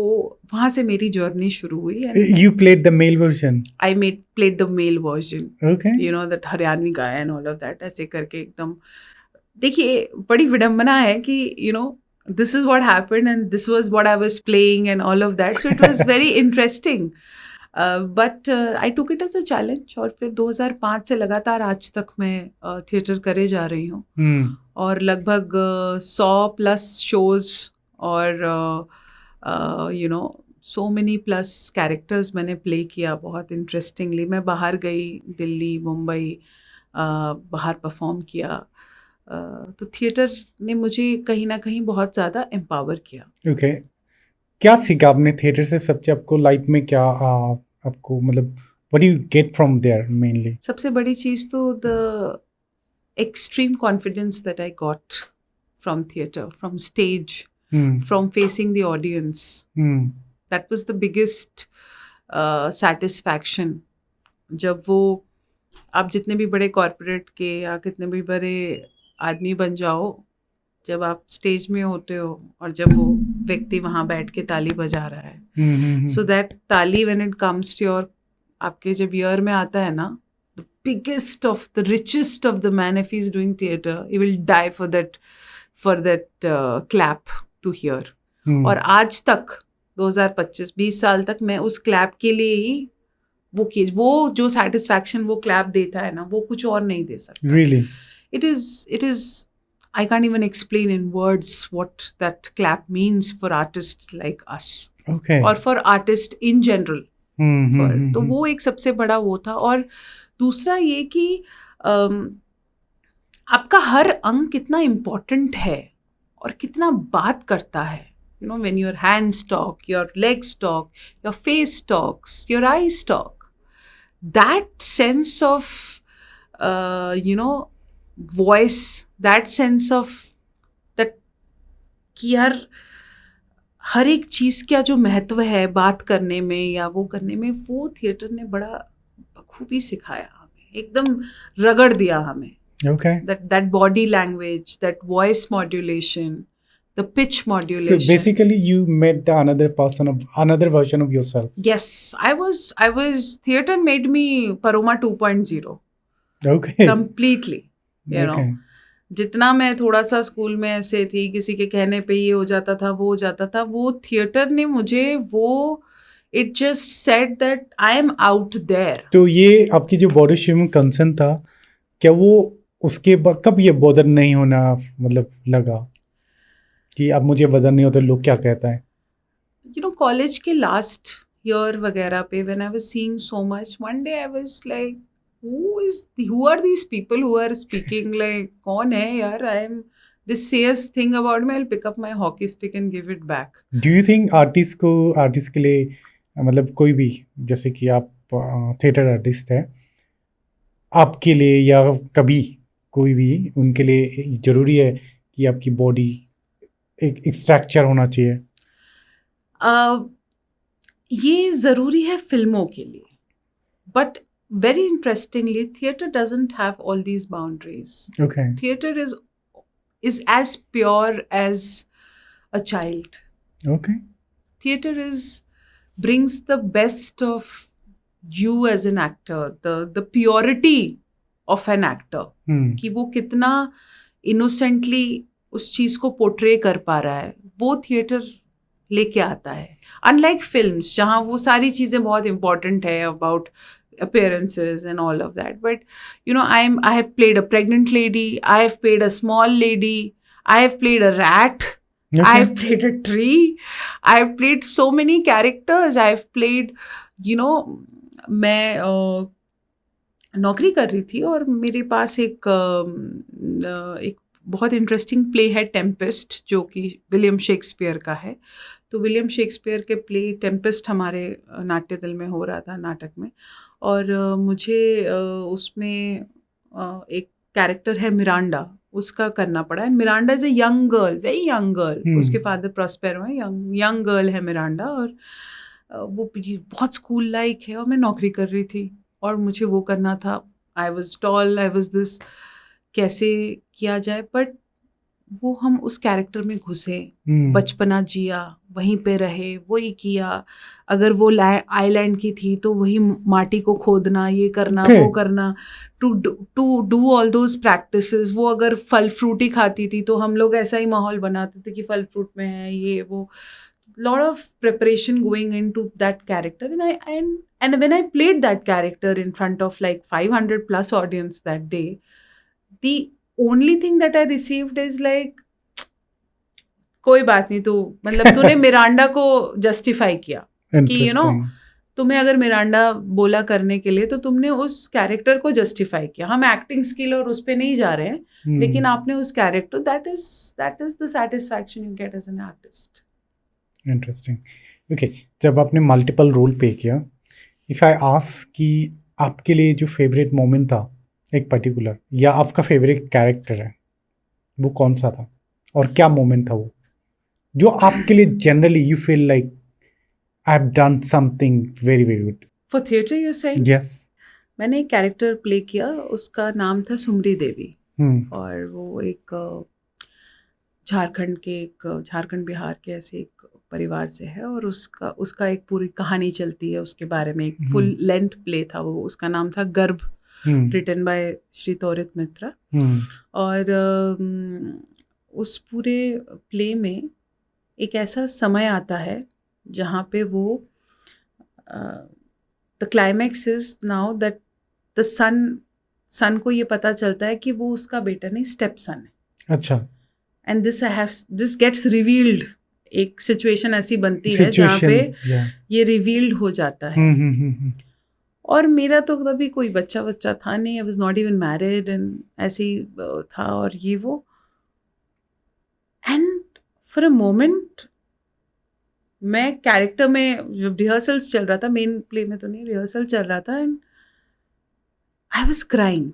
वहाँ से मेरी journey शुरू हुई. You played the male version. I played the male version. Okay. That Haryanvi guy and all of that. ऐसे करके एकदम, देखिए बड़ी विडम्बना है कि this is what happened and this was what I was playing and all of that. So it was very interesting. But I took it as a challenge. और फिर 2005 से लगातार आज तक मैं थिएटर करे जा रही हूँ. और लगभग 100+ शोज़ और सो मेनी प्लस कैरेक्टर्स मैंने प्ले किया बहुत इंटरेस्टिंगली. मैं बाहर गई, दिल्ली, मुंबई, बाहर परफॉर्म किया. तो थिएटर ने मुझे कहीं ना कहीं बहुत ज़्यादा एम्पावर किया. ओके. क्या सीखा आपने थिएटर से? सबसे आपको लाइफ में क्या आपको मतलब what do you get from there mainly? सबसे बड़ी चीज़ तो the extreme confidence that I got from theatre, from stage, from facing the audience. That was the biggest satisfaction. जब वो आप जितने भी बड़े कॉर्पोरेट के या कितने भी बड़े आदमी बन जाओ, जब आप स्टेज में होते हो और जब वो व्यक्ति वहाँ बैठ के ताली बजा रहा है, सो दैट ताली when it comes to your, आपके जब ईयर में आता है ना, the biggest of the richest of the man, if he is doing theatre, he will die for that clap to hear. और आज तक 2025-20 साल तक मैं उस क्लैप के लिए ही वो जो सेटिस्फैक्शन वो क्लैप देता है ना, वो कुछ और नहीं दे सकता. Really? It is I can't even explain in words what that clap means for artists like us. Okay. और for artists in general. तो वो एक सबसे बड़ा वो था. और दूसरा ये कि आपका हर अंग कितना इम्पोर्टेंट है और कितना बात करता है. When your hands talk, your legs talk, your face talks, your eyes talk. That sense of voice, that sense of that कि यार हर एक चीज़ का जो महत्व है बात करने में या वो करने में, वो थिएटर ने बड़ा बखूबी सिखाया हमें, एकदम रगड़ दिया हमें. Okay. That body language, that voice modulation, the pitch modulation. So basically you met another version of yourself. Yes, I was theater made me Paroma 2.0. Okay. Completely. जितना मैं थोड़ा सा स्कूल में ऐसे थी, किसी के कहने पे ये हो जाता था, वो हो जाता था, वो थिएटर ने मुझे it just said that I am out there. तो ये आपकी जो बॉडी शेमिंग कंसर्न था, क्या वो उसके बाद कब ये बॉदर नहीं होना मतलब लगा कि अब मुझे वजन नहीं होता, लोग क्या कहता है? कॉलेज के लास्ट ईयर वगैरह पे when I was seeing so much, one day I was like who are these people who are speaking like, कौन है यार? this says thing about me, I'll pick up my hockey stick and give it back. Do you think artist के लिए मतलब कोई भी, जैसे कि आप थिएटर आर्टिस्ट है, आपके लिए या कभी कोई भी, उनके लिए ज़रूरी है कि आपकी बॉडी एक स्ट्रक्चर होना चाहिए? ये ज़रूरी है फिल्मों के लिए, but very interestingly, theater doesn't have all these boundaries. Okay. Theater is as pure as a child. Okay. Theater brings the best of you as an actor, the purity of an actor, कि वो कितना innocently उस चीज को portray कर पा रहा है, वो थिएटर लेके आता है. अनलाइक फिल्म्स जहाँ वो सारी चीजें बहुत इंपॉर्टेंट है about appearances and all of that, but I have played a pregnant lady, I have played a small lady, I have played a rat, Okay. I have played a tree, I have played so many characters. I have played, मैं नौकरी कर रही थी और मेरे पास एक बहुत interesting play है टेम्पेस्ट, जो कि विलियम शेक्सपियर का है. तो विलियम शेक्सपियर के प्ले टेम्पेस्ट हमारे नाट्य दल में हो रहा था, नाटक में. और मुझे उसमें एक कैरेक्टर है मिरांडा, उसका करना पड़ा. And Miranda is a young girl, very young girl. उसके फादर प्रॉस्पेरो हैं, यंग गर्ल है मिरांडा. और वो बहुत स्कूल लाइक है और मैं नौकरी कर रही थी और मुझे वो करना था. I was tall, I was this, कैसे किया जाए. बट वो हम उस कैरेक्टर में घुसे, बचपना जिया, वहीं पे रहे, वही किया. अगर वो आइलैंड की थी तो वही माटी को खोदना, ये करना, वो करना, to do all those practices. वो अगर फल फ्रूट ही खाती थी तो हम लोग ऐसा ही माहौल बनाते थे कि फल फ्रूट में है ये वो. Lot of preparation going into that character, and when I played that character in front of like 500 plus audience that day, the only thing that I received is like, कोई बात नहीं, तो मतलब तूने मिरांडा को जस्टिफाई किया कि तुम्हें अगर मिरांडा बोला करने के लिए तो तुमने उस कैरेक्टर को जस्टिफाई किया. हम एक्टिंग स्किल और उस पे नहीं जा रहे हैं, लेकिन आपने उस character, that is the satisfaction you get as an artist. Interesting. Okay, जब आपने मल्टीपल रोल पे किया, इफ़ आई आस्क कि आपके लिए जो फेवरेट मोमेंट था एक पर्टिकुलर, या आपका फेवरेट कैरेक्टर है, वो कौन सा था और क्या मोमेंट था वो जो आपके लिए generally you feel like I have done something very very good? For theatre you saying? Yes. मैंने एक कैरेक्टर प्ले किया, उसका नाम था सुमरी देवी. और वो एक झारखंड बिहार के ऐसे एक परिवार से है, और उसका एक पूरी कहानी चलती है उसके बारे में. एक फुल लेंथ प्ले था वो, उसका नाम था गर्भ, रिटन बाय श्री तौरित मित्रा. और उस पूरे प्ले में एक ऐसा समय आता है जहाँ पे वो the climax is now that the son को ये पता चलता है कि वो उसका बेटा नहीं, स्टेप सन है. अच्छा. And this gets revealed. एक सिचुएशन ऐसी बनती है जहाँ पे ये रिवील्ड हो जाता है. और मेरा तो कभी कोई बच्चा था नहीं, I was not even married, and ऐसे ही था और ये वो. एंड फॉर अ मोमेंट मैं कैरेक्टर में, जब रिहर्सल्स चल रहा था, मेन प्ले में तो नहीं, रिहर्सल चल रहा था, एंड आई वाज क्राइंग.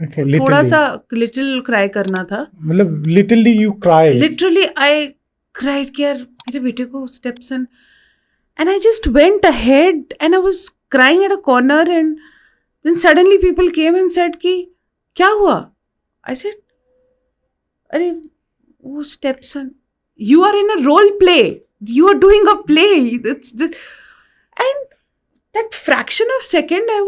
थोड़ा सा लिटिल क्राई करना था. मतलब literally you cry? Literally I cried कि यार मेरे बेटे को steps, and I just went ahead and I was crying at a corner. And then suddenly people came and said कि क्या हुआ? आई सेड अरे वो steps, you are in a role play, you are doing a play. And that fraction of second I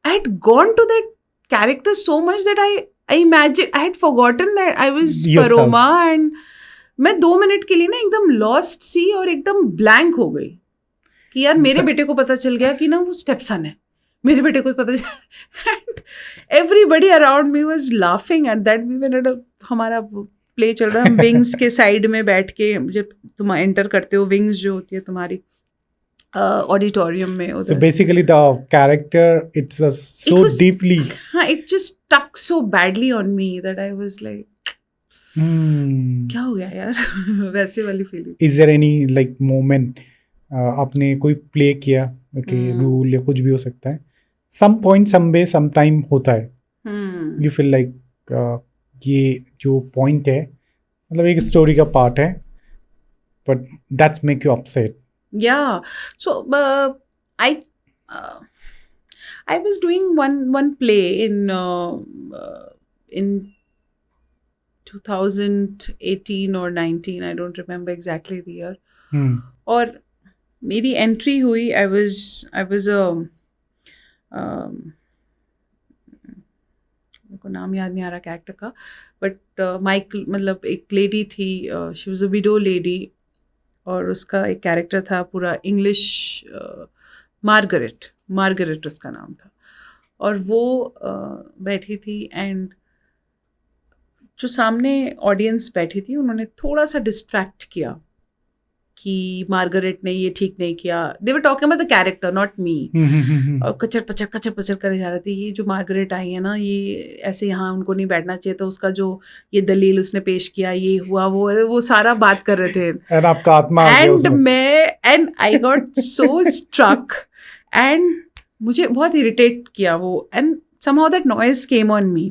had gone to that character so much that I imagined, I had forgotten that I was Paroma. And मैं 2 minute के लिए ना एकदम lost सी और एकदम blank हो गई कि यार मेरे बेटे को पता चल गया कि ना वो स्टेपसन है, मेरे बेटे को पता चल. And everybody around me was laughing at that. We were at हमारा प्ले चल रहा है, हम विंग्स के साइड में बैठ के, जब तुम एंटर करते हो, विंग्स जो होती है तुम्हारी ऑडिटोरियम में उधर. So basically the character, it's so deeply, हाँ, it just stuck so badly on me that I was like, क्या हो गया यार. वैसे वाली feeling. Is there any like moment आपने कोई प्ले किया, रूल या कुछ भी हो सकता है, some point some way sometime होता है, you feel like ये जो पॉइंट है, मतलब एक स्टोरी का पार्ट है, but that's make you upset? Yeah, so I was doing one play in 2018 or 19, I don't remember exactly the year. और मेरी एंट्री हुई, I was a मेरे को नाम याद नहीं आ रहा कैरेक्टर का, बट माइकल, मतलब एक लेडी थी, she was a window lady, और उसका एक कैरेक्टर था पूरा इंग्लिश, मार्गरेट उसका नाम था, और वो बैठी थी, एंड जो सामने ऑडियंस बैठी थी उन्होंने थोड़ा सा डिस्ट्रैक्ट किया कि मार्गरेट ने ये ठीक नहीं किया. They were talking about the character, not me. और कचर पचर करे जा रहे थे, ये जो मार्गरेट आई है ना, ये ऐसे यहाँ उनको नहीं बैठना चाहिए, तो उसका जो ये दलील उसने पेश किया, ये हुआ, वो सारा बात कर रहे थे. एंड आपका आत्मा आ गया उसमें. And I got so struck, and मुझे बहुत इरिटेट किया वो, and somehow that noise came on me,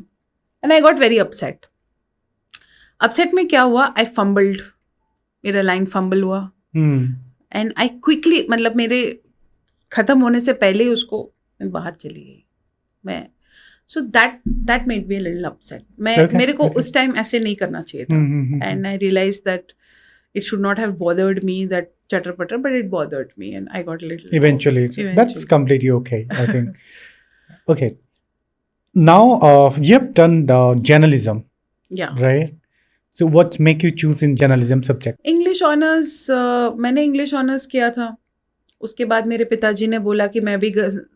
and I got very upset. में क्या हुआ, आई फंबल्ड, मेरा लाइन फंबल हुआ, एंड आई क्विकली, मतलब मेरे ख़त्म होने से पहले ही उसको मैं बाहर चली गई. मैं so that made me a little upset. मेरे को उस टाइम ऐसे नहीं करना चाहिए था, and I realise that it should not have bothered me, that chatter putter, but it bothered me, and I got a little eventually. That's completely okay, I think. Okay, now you have done journalism, right? So what's make you choose in journalism subject? English honors. मैंने English honors किया था. उसके बाद मेरे पिताजी ने बोला कि मैं भी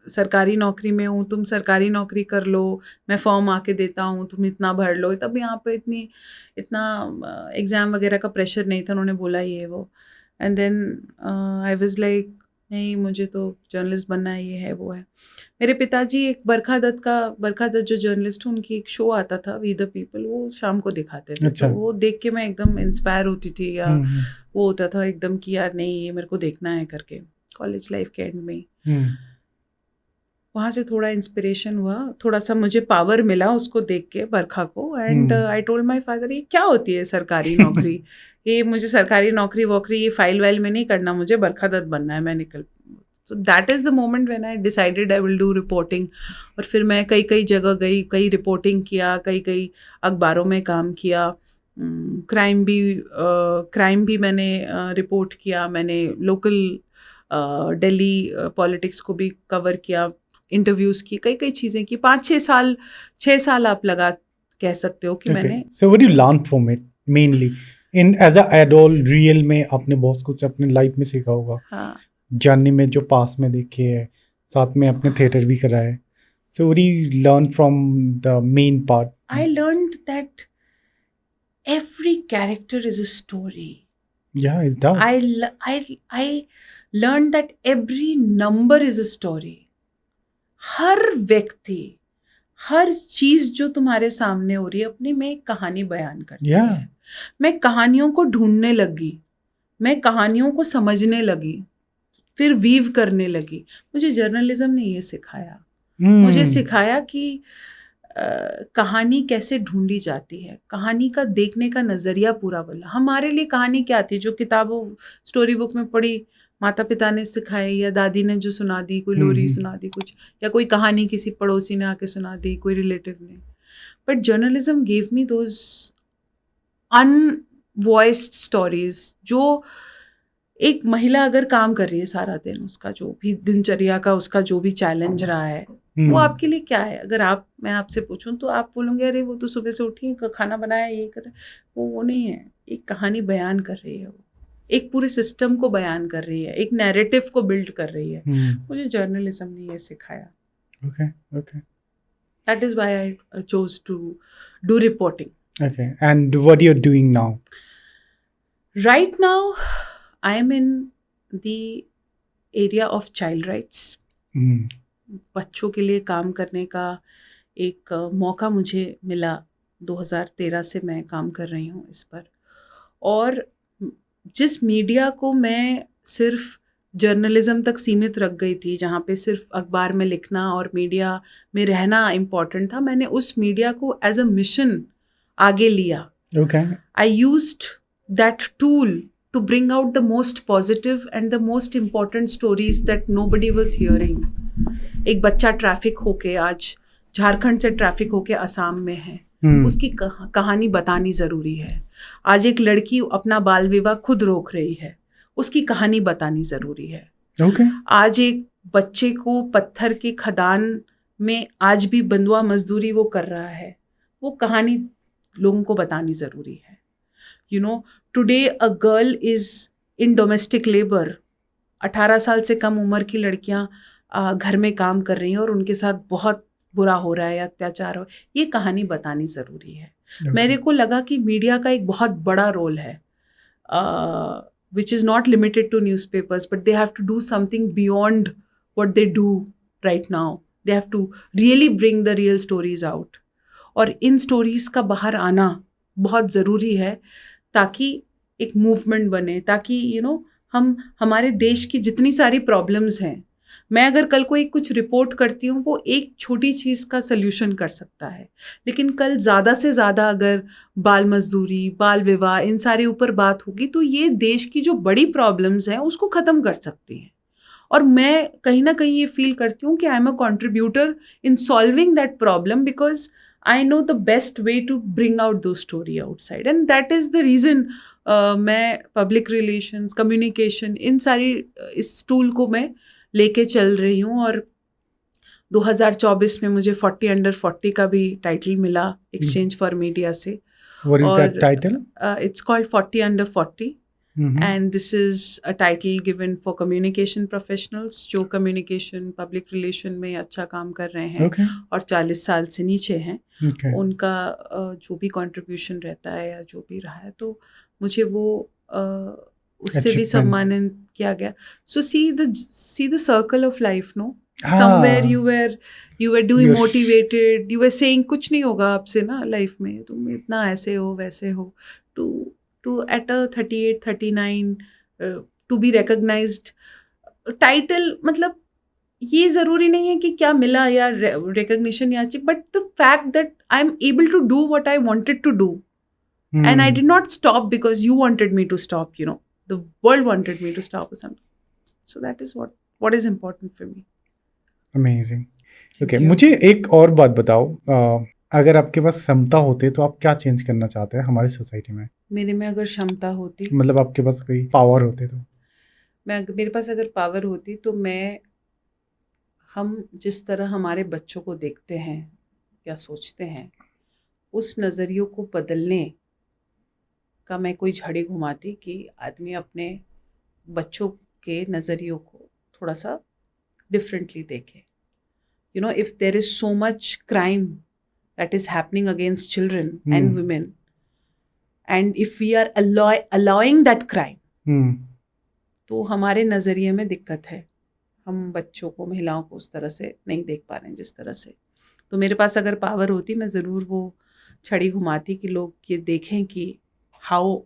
सरकारी नौकरी में हूँ, तुम सरकारी नौकरी कर लो, मैं फॉर्म आके देता हूँ, तुम इतना भर लो. तब यहाँ पे इतना एग्ज़ाम वगैरह का प्रेशर नहीं था. उन्होंने बोला ये वो, and then I was like, नहीं, मुझे तो जर्नलिस्ट बनना है, ये है वो है. मेरे पिताजी एक बरखा दत्त जो जर्नलिस्ट है, उनकी एक शो आता था, वी द पीपल, वो शाम को दिखाते थे. तो वो देख के मैं एकदम इंस्पायर होती थी, या वो होता था एकदम कि यार नहीं, ये मेरे को देखना है करके. कॉलेज लाइफ के एंड में वहाँ से थोड़ा इंस्पिरेशन हुआ, थोड़ा सा मुझे पावर मिला उसको देख के, बरखा को. And I told my father, ये क्या होती है सरकारी नौकरी, ये मुझे सरकारी नौकरी वोकरी, ये फाइल वाइल में नहीं करना, मुझे बरखा दत्त बनना है, मैं निकल. So that is the moment when I decided I will do reporting. और फिर मैं कई जगह गई, कई रिपोर्टिंग किया, कई अखबारों में काम किया. क्राइम भी मैंने रिपोर्ट किया. मैंने लोकल दिल्ली पॉलिटिक्स को भी कवर किया, इंटरव्यूज़ की, कई चीज़ें की. 6 साल आप कह सकते हो कि मैंने. So what do you learn from it mainly in as a adult real में आपने बहुत कुछ अपने लाइफ में सीखा होगा. हाँ. जर्नी में जो पास में देखे है, साथ में अपने थिएटर भी करा है. So what do you learn from the main part? I learned that every character is a story. Yeah, it does. I learned that every number is a story. हर व्यक्ति, हर चीज जो तुम्हारे सामने हो रही है, अपनी में एक कहानी बयान करती है. मैं कहानियों को ढूंढने लगी, मैं कहानियों को समझने लगी, फिर वीव करने लगी. मुझे जर्नलिज्म ने ये सिखाया. मुझे सिखाया कि कहानी कैसे ढूंढी जाती है, कहानी का देखने का नज़रिया पूरा बदला. हमारे लिए कहानी क्या थी, जो किताबों स्टोरी बुक में पढ़ी, माता पिता ने सिखाई, या दादी ने जो सुना दी, कोई लोरी सुना दी कुछ, या कोई कहानी किसी पड़ोसी ने आके सुना दी, कोई रिलेटिव ने. But journalism gave me those अनवॉइस्ड stories. जो एक महिला अगर काम कर रही है सारा दिन, उसका जो भी दिनचर्या का उसका जो भी चैलेंज रहा है, वो आपके लिए क्या है. अगर मैं आपसे पूछूं तो आप बोलोगे अरे वो तो सुबह से उठी, खाना बनाया, ये कर. वो नहीं है. एक कहानी बयान कर रही है, वो एक पूरे सिस्टम को बयान कर रही है, एक नैरेटिव को बिल्ड कर रही है. मुझे जर्नलिज्म ने ये सिखाया. Okay. That is why I chose to do reporting. Okay. And what you're doing now? Right now, I am in the area of child rights. बच्चों के लिए काम करने का एक मौका मुझे मिला. 2013 से मैं काम कर रही हूँ इस पर. और जिस मीडिया को मैं सिर्फ जर्नलिज्म तक सीमित रख गई थी, जहाँ पे सिर्फ अखबार में लिखना और मीडिया में रहना इम्पॉर्टेंट था, मैंने उस मीडिया को एज अ मिशन आगे लिया. I used that tool to bring out the most positive and the most important stories that nobody was hearing. एक बच्चा ट्रैफिक होके आज झारखंड से ट्रैफिक होके असम में है, उसकी कहानी बतानी ज़रूरी है। आज एक लड़की अपना बाल विवाह खुद रोक रही है, उसकी कहानी बतानी ज़रूरी है। आज एक बच्चे को पत्थर की खदान में आज भी बंधुआ मजदूरी वो कर रहा है, वो कहानी लोगों को बतानी ज़रूरी है। You know, today a girl is in domestic labour, 18 साल से कम उम्र की लड़कियां घर में काम कर रही हैं और उनके साथ बहुत बुरा हो रहा है, अत्याचार हो, ये कहानी बतानी ज़रूरी है। मेरे को लगा कि मीडिया का एक बहुत बड़ा रोल है, which is not limited to newspapers, but they have to do something beyond what they do right now. They have to really bring the real stories out. और इन स्टोरीज़ का बाहर आना बहुत ज़रूरी है ताकि एक मूवमेंट बने, ताकि हम हमारे देश की जितनी सारी प्रॉब्लम्स हैं, मैं अगर कल को एक कुछ रिपोर्ट करती हूँ वो एक छोटी चीज़ का सल्यूशन कर सकता है, लेकिन कल ज़्यादा से ज़्यादा अगर बाल मजदूरी, बाल विवाह, इन सारे ऊपर बात होगी तो ये देश की जो बड़ी प्रॉब्लम्स हैं उसको ख़त्म कर सकती हैं। और मैं कहीं ना कहीं ये फील करती हूँ कि I am a contributor in solving that problem, because I know the best way to bring out those story outside, and that is the reason मैं public relations, communication, इन सारी इस tool को मैं लेके चल रही हूँ। और 2024 में मुझे 40 under 40 का भी टाइटल मिला Exchange for Media से। What is that title? It's called 40 under 40. And this is a title given for communication professionals जो communication, public relation में अच्छा काम कर रहे हैं और 40 साल से नीचे हैं, उनका जो भी contribution रहता है या जो भी रहा है, तो मुझे वो उससे भी सम्मानित किया गया। So see the circle of life, no? Somewhere you were doing motivated, you were saying कुछ नहीं होगा आपसे ना लाइफ में, तुम इतना ऐसे हो वैसे हो, to at a 38, 39 to be recognized title, मतलब ये ज़रूरी नहीं है कि क्या मिला या recognition या अच्छी, but the fact that I'm able to do what I wanted to do and I did not stop because you wanted me to stop, the world wanted me to stop or something. So that is what is important for me. Amazing. Okay, मुझे एक और बात बताओ, अगर आपके पास क्षमता होती तो आप क्या चेंज करना चाहते हैं हमारी सोसाइटी में? मेरे में अगर क्षमता होती, मतलब आपके पास कोई पावर होते तो? मेरे पास अगर पावर होती तो हम जिस तरह हमारे बच्चों को देखते हैं या सोचते हैं, उस नज़रियों को बदलने का मैं कोई झड़ी घुमाती कि आदमी अपने बच्चों के नज़रियों को थोड़ा सा डिफरेंटली देखे। If there is so much crime that is happening against children and women, and if we are allowing that crime, तो हमारे नज़रिए में दिक्कत है। हम बच्चों को, महिलाओं को उस तरह से नहीं देख पा रहे हैं जिस तरह से। तो मेरे पास अगर पावर होती, मैं ज़रूर वो छड़ी घुमाती कि लोग ये देखें कि how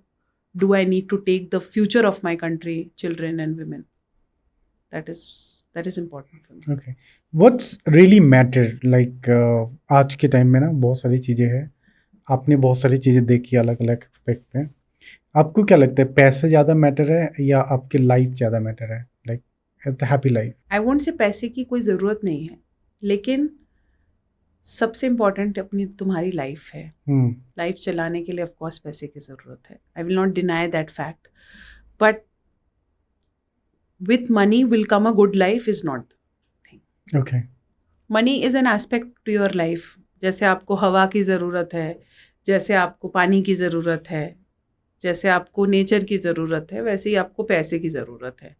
do I need to take the future of my country, children and women. That is important for me. Okay. What's really matter? Like आज के टाइम में ना बहुत सारी चीज़ें हैं, आपने बहुत सारी चीज़ें देखी अलग अलग एक्सपेक्ट में, आपको क्या लगता है पैसे ज़्यादा मैटर है या आपकी लाइफ ज़्यादा मैटर है, like happy life? I won't say पैसे की कोई ज़रूरत नहीं है, लेकिन सबसे इम्पॉर्टेंट अपनी तुम्हारी लाइफ है। लाइफ चलाने के लिए ऑफ कोर्स पैसे की ज़रूरत है, I will not deny that fact, but with money will come a good life is not the thing. Okay. Money is an aspect to your life. जैसे आपको हवा की ज़रूरत है, जैसे आपको पानी की ज़रूरत है, जैसे आपको नेचर की ज़रूरत है, वैसे ही आपको पैसे की ज़रूरत है,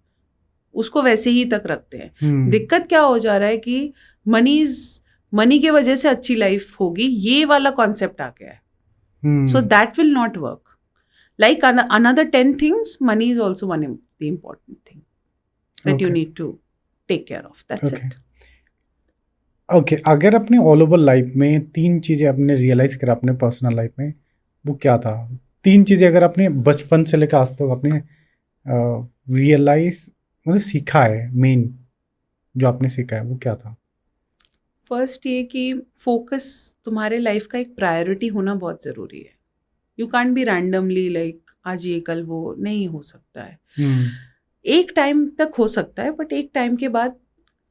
उसको वैसे ही तक रखते हैं। दिक्कत क्या हो जा रहा है कि मनी के वजह से अच्छी लाइफ होगी, ये वाला कॉन्सेप्ट आ गया है। So that will not work. Like another 10 things, money is also one the important thing that you need to take care of. That's it. Okay. अगर अपने ऑल ओवर लाइफ में 3 चीज़ें आपने रियलाइज़ करा अपने पर्सनल लाइफ में, वो क्या था? 3 चीज़ें अगर आपने बचपन से लेकर आज तक आपने रियलाइज मतलब सीखा है, मेन जो आपने सीखा है वो क्या था? फर्स्ट ये कि फोकस तुम्हारे लाइफ का एक प्रायोरिटी होना बहुत ज़रूरी है। You can't be randomly like आज ये कल वो, नहीं हो सकता है। एक टाइम तक हो सकता है, बट एक टाइम के बाद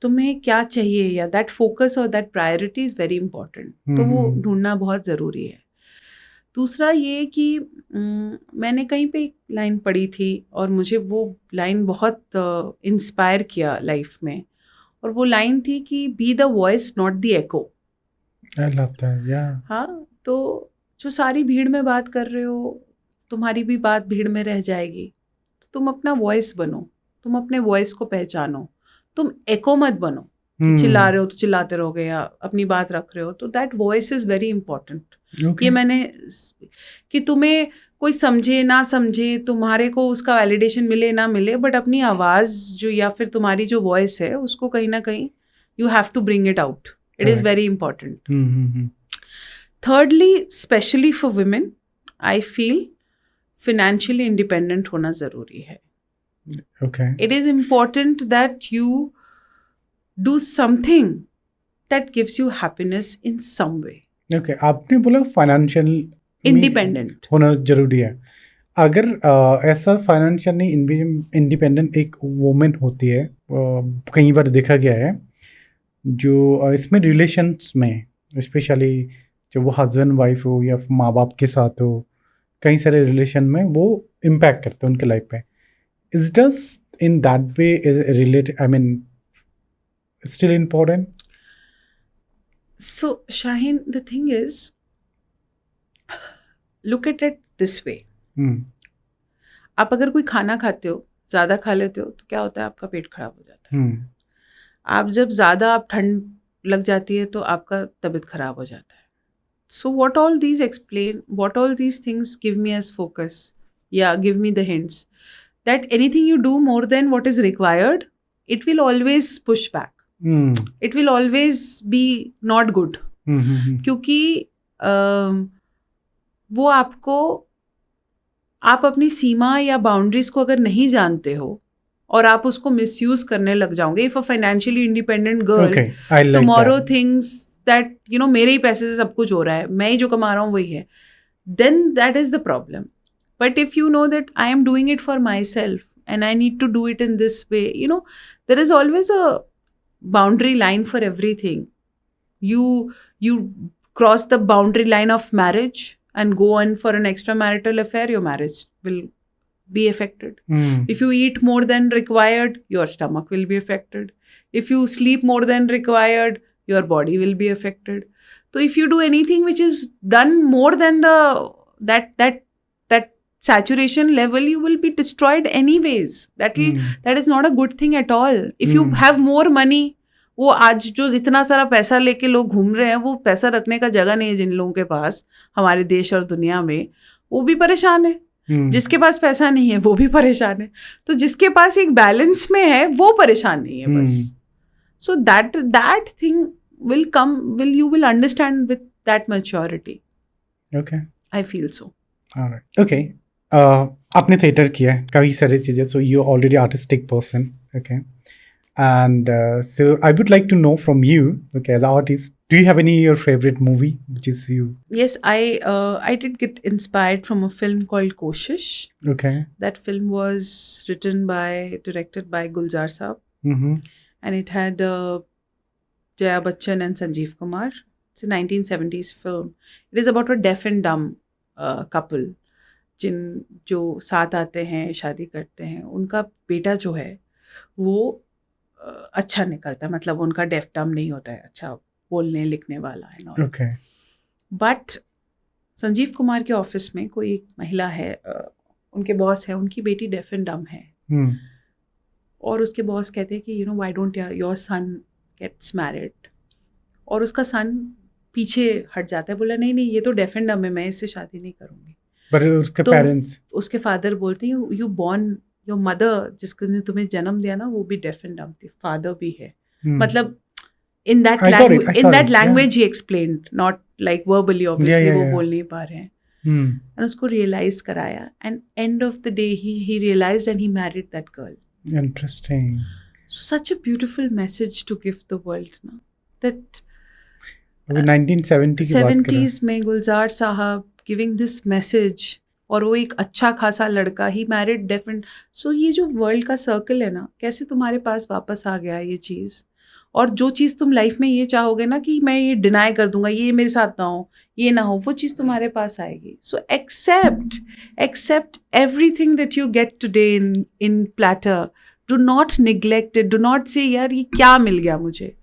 तुम्हें क्या चाहिए, या दैट फोकस और that priority is very important. तो वो ढूंढना बहुत ज़रूरी है। दूसरा ये कि मैंने कहीं पे एक लाइन पढ़ी थी और मुझे वो लाइन बहुत इंस्पायर किया लाइफ में, और वो लाइन थी कि be the voice not the echo. I love that, या। हाँ, तो जो सारी भीड़ में बात कर रहे हो, तुम्हारी भी बात भीड़ में रह जाएगी। तो तुम अपना वॉइस बनो, तुम अपने वॉइस को पहचानो, तुम एको मत बनो कि चिल्ला रहे हो तो चिल्लाते रहोगे, या अपनी बात रख रहे हो। तो that voice is very important. ये मैंने कि तुम्हें कोई समझे ना समझे, तुम्हारे को उसका वैलिडेशन मिले ना मिले, बट अपनी आवाज़ जो, या फिर तुम्हारी जो वॉइस है, उसको कहीं ना कहीं you have to bring it out. It is very important. Thirdly, especially for women, I feel financially independent होना ज़रूरी है। Okay. It is important that you do something that gives you happiness in some way. Okay. आपने बोला financial Independent. होना जरूरी है। अगर ऐसा फाइनेंशियली इंडिपेंडेंट एक वुमेन होती है, कई बार देखा गया है, जो इसमें रिलेशंस में स्पेशली जब वो हस्बैंड वाइफ हो या माँ बाप के साथ हो, कई सारे रिलेशन में वो इम्पैक्ट करते हैं उनके लाइफ पे। Is does in that way relate, I mean still important? So, Shaheen, the thing is, look at it this way. आप अगर कोई खाना खाते हो, ज़्यादा खा लेते हो, तो क्या होता है, आपका पेट खराब हो जाता है। आप जब ज़्यादा आप ठंड लग जाती है तो आपका तबीयत खराब हो जाता है। So what all these explain, what all these things give me as focus, give me the hints that anything you do more than what is required, it will always push back. It will always be not good. क्योंकि वो आपको, आप अपनी सीमा या boundaries को अगर नहीं जानते हो और आप उसको मिसयूज करने लग जाओगे। If a financially independent girl tomorrow things that मेरे ही पैसे से सब कुछ हो रहा है, मैं ही जो कमा रहा हूँ वही है, then that is the problem. But if you know that I am doing it for myself and I need to do it in this way, there is always a boundary line for everything. You cross the boundary line of marriage and go on for an extramarital affair, your marriage will be affected. If you eat more than required, your stomach will be affected. If you sleep more than required, your body will be affected. So if you do anything which is done more than that saturation level, you will be destroyed anyways. That is not a good thing at all. If you have more money, वो आज जो इतना सारा पैसा लेके लोग घूम रहे हैं, वो पैसा रखने का जगह नहीं है जिन लोगों के पास हमारे देश और दुनिया में, वो भी परेशान है। जिसके पास पैसा नहीं है वो भी परेशान है। तो जिसके पास एक बैलेंस में है वो परेशान नहीं है बस। So that thing you will understand with that maturity. Okay. I feel so. Alright. Okay. आपने थिएटर किया है, काफ़ी सारी चीज़ें, so you're already artistic person. Okay. And so I would like to know from you, okay, as an artist, do you have any your favorite movie which is you? Yes, I did get inspired from a film called Koshish. Okay. That film was directed by Gulzar Saab. And it had Jaya Bachchan and Sanjeev Kumar. It's a 1970s film. It is about a deaf and dumb couple जो साथ आते हैं, शादी करते हैं। उनका बेटा जो है वो अच्छा निकलता है, मतलब उनका डेफ डम नहीं होता है, अच्छा बोलने लिखने वाला है। Okay. बट संजीव कुमार के ऑफिस में कोई एक महिला है, उनके बॉस है, उनकी बेटी डेफ एंड डम है। और उसके बॉस कहते हैं कि why don't your son gets married. और उसका सन पीछे हट जाता है, बोला नहीं ये तो डेफ एंड डम है, मैं इससे शादी नहीं करूँगी। पर उसके पेरेंट्स, उसके फादर बोलते हैं यू बॉर्न योर मदर, जिसने तुम्हें जन्म दिया ना, वो भी डेफ एंड डम थी, फादर भी है। मतलब in that language he explained, not like verbally, obviously वो बोल नहीं पा रहे हैं। and उसको realize कराया, and end of the day he realized and he married that girl. Interesting. So such a beautiful message to give the world, ना, that 1970s में गुलजार साहब giving this message, और वो एक अच्छा खासा लड़का, ही मैरिड डेफ एंड। सो ये जो वर्ल्ड का सर्कल है ना, कैसे तुम्हारे पास वापस आ गया ये चीज़, और जो चीज़ तुम लाइफ में ये चाहोगे ना कि मैं ये डिनाई कर दूंगा, ये मेरे साथ ना हो, ये ना हो, वो चीज़ तुम्हारे पास आएगी. So accept everything that you get today in platter. Do not neglect it. Do not say यार ये क्या मिल गया मुझे,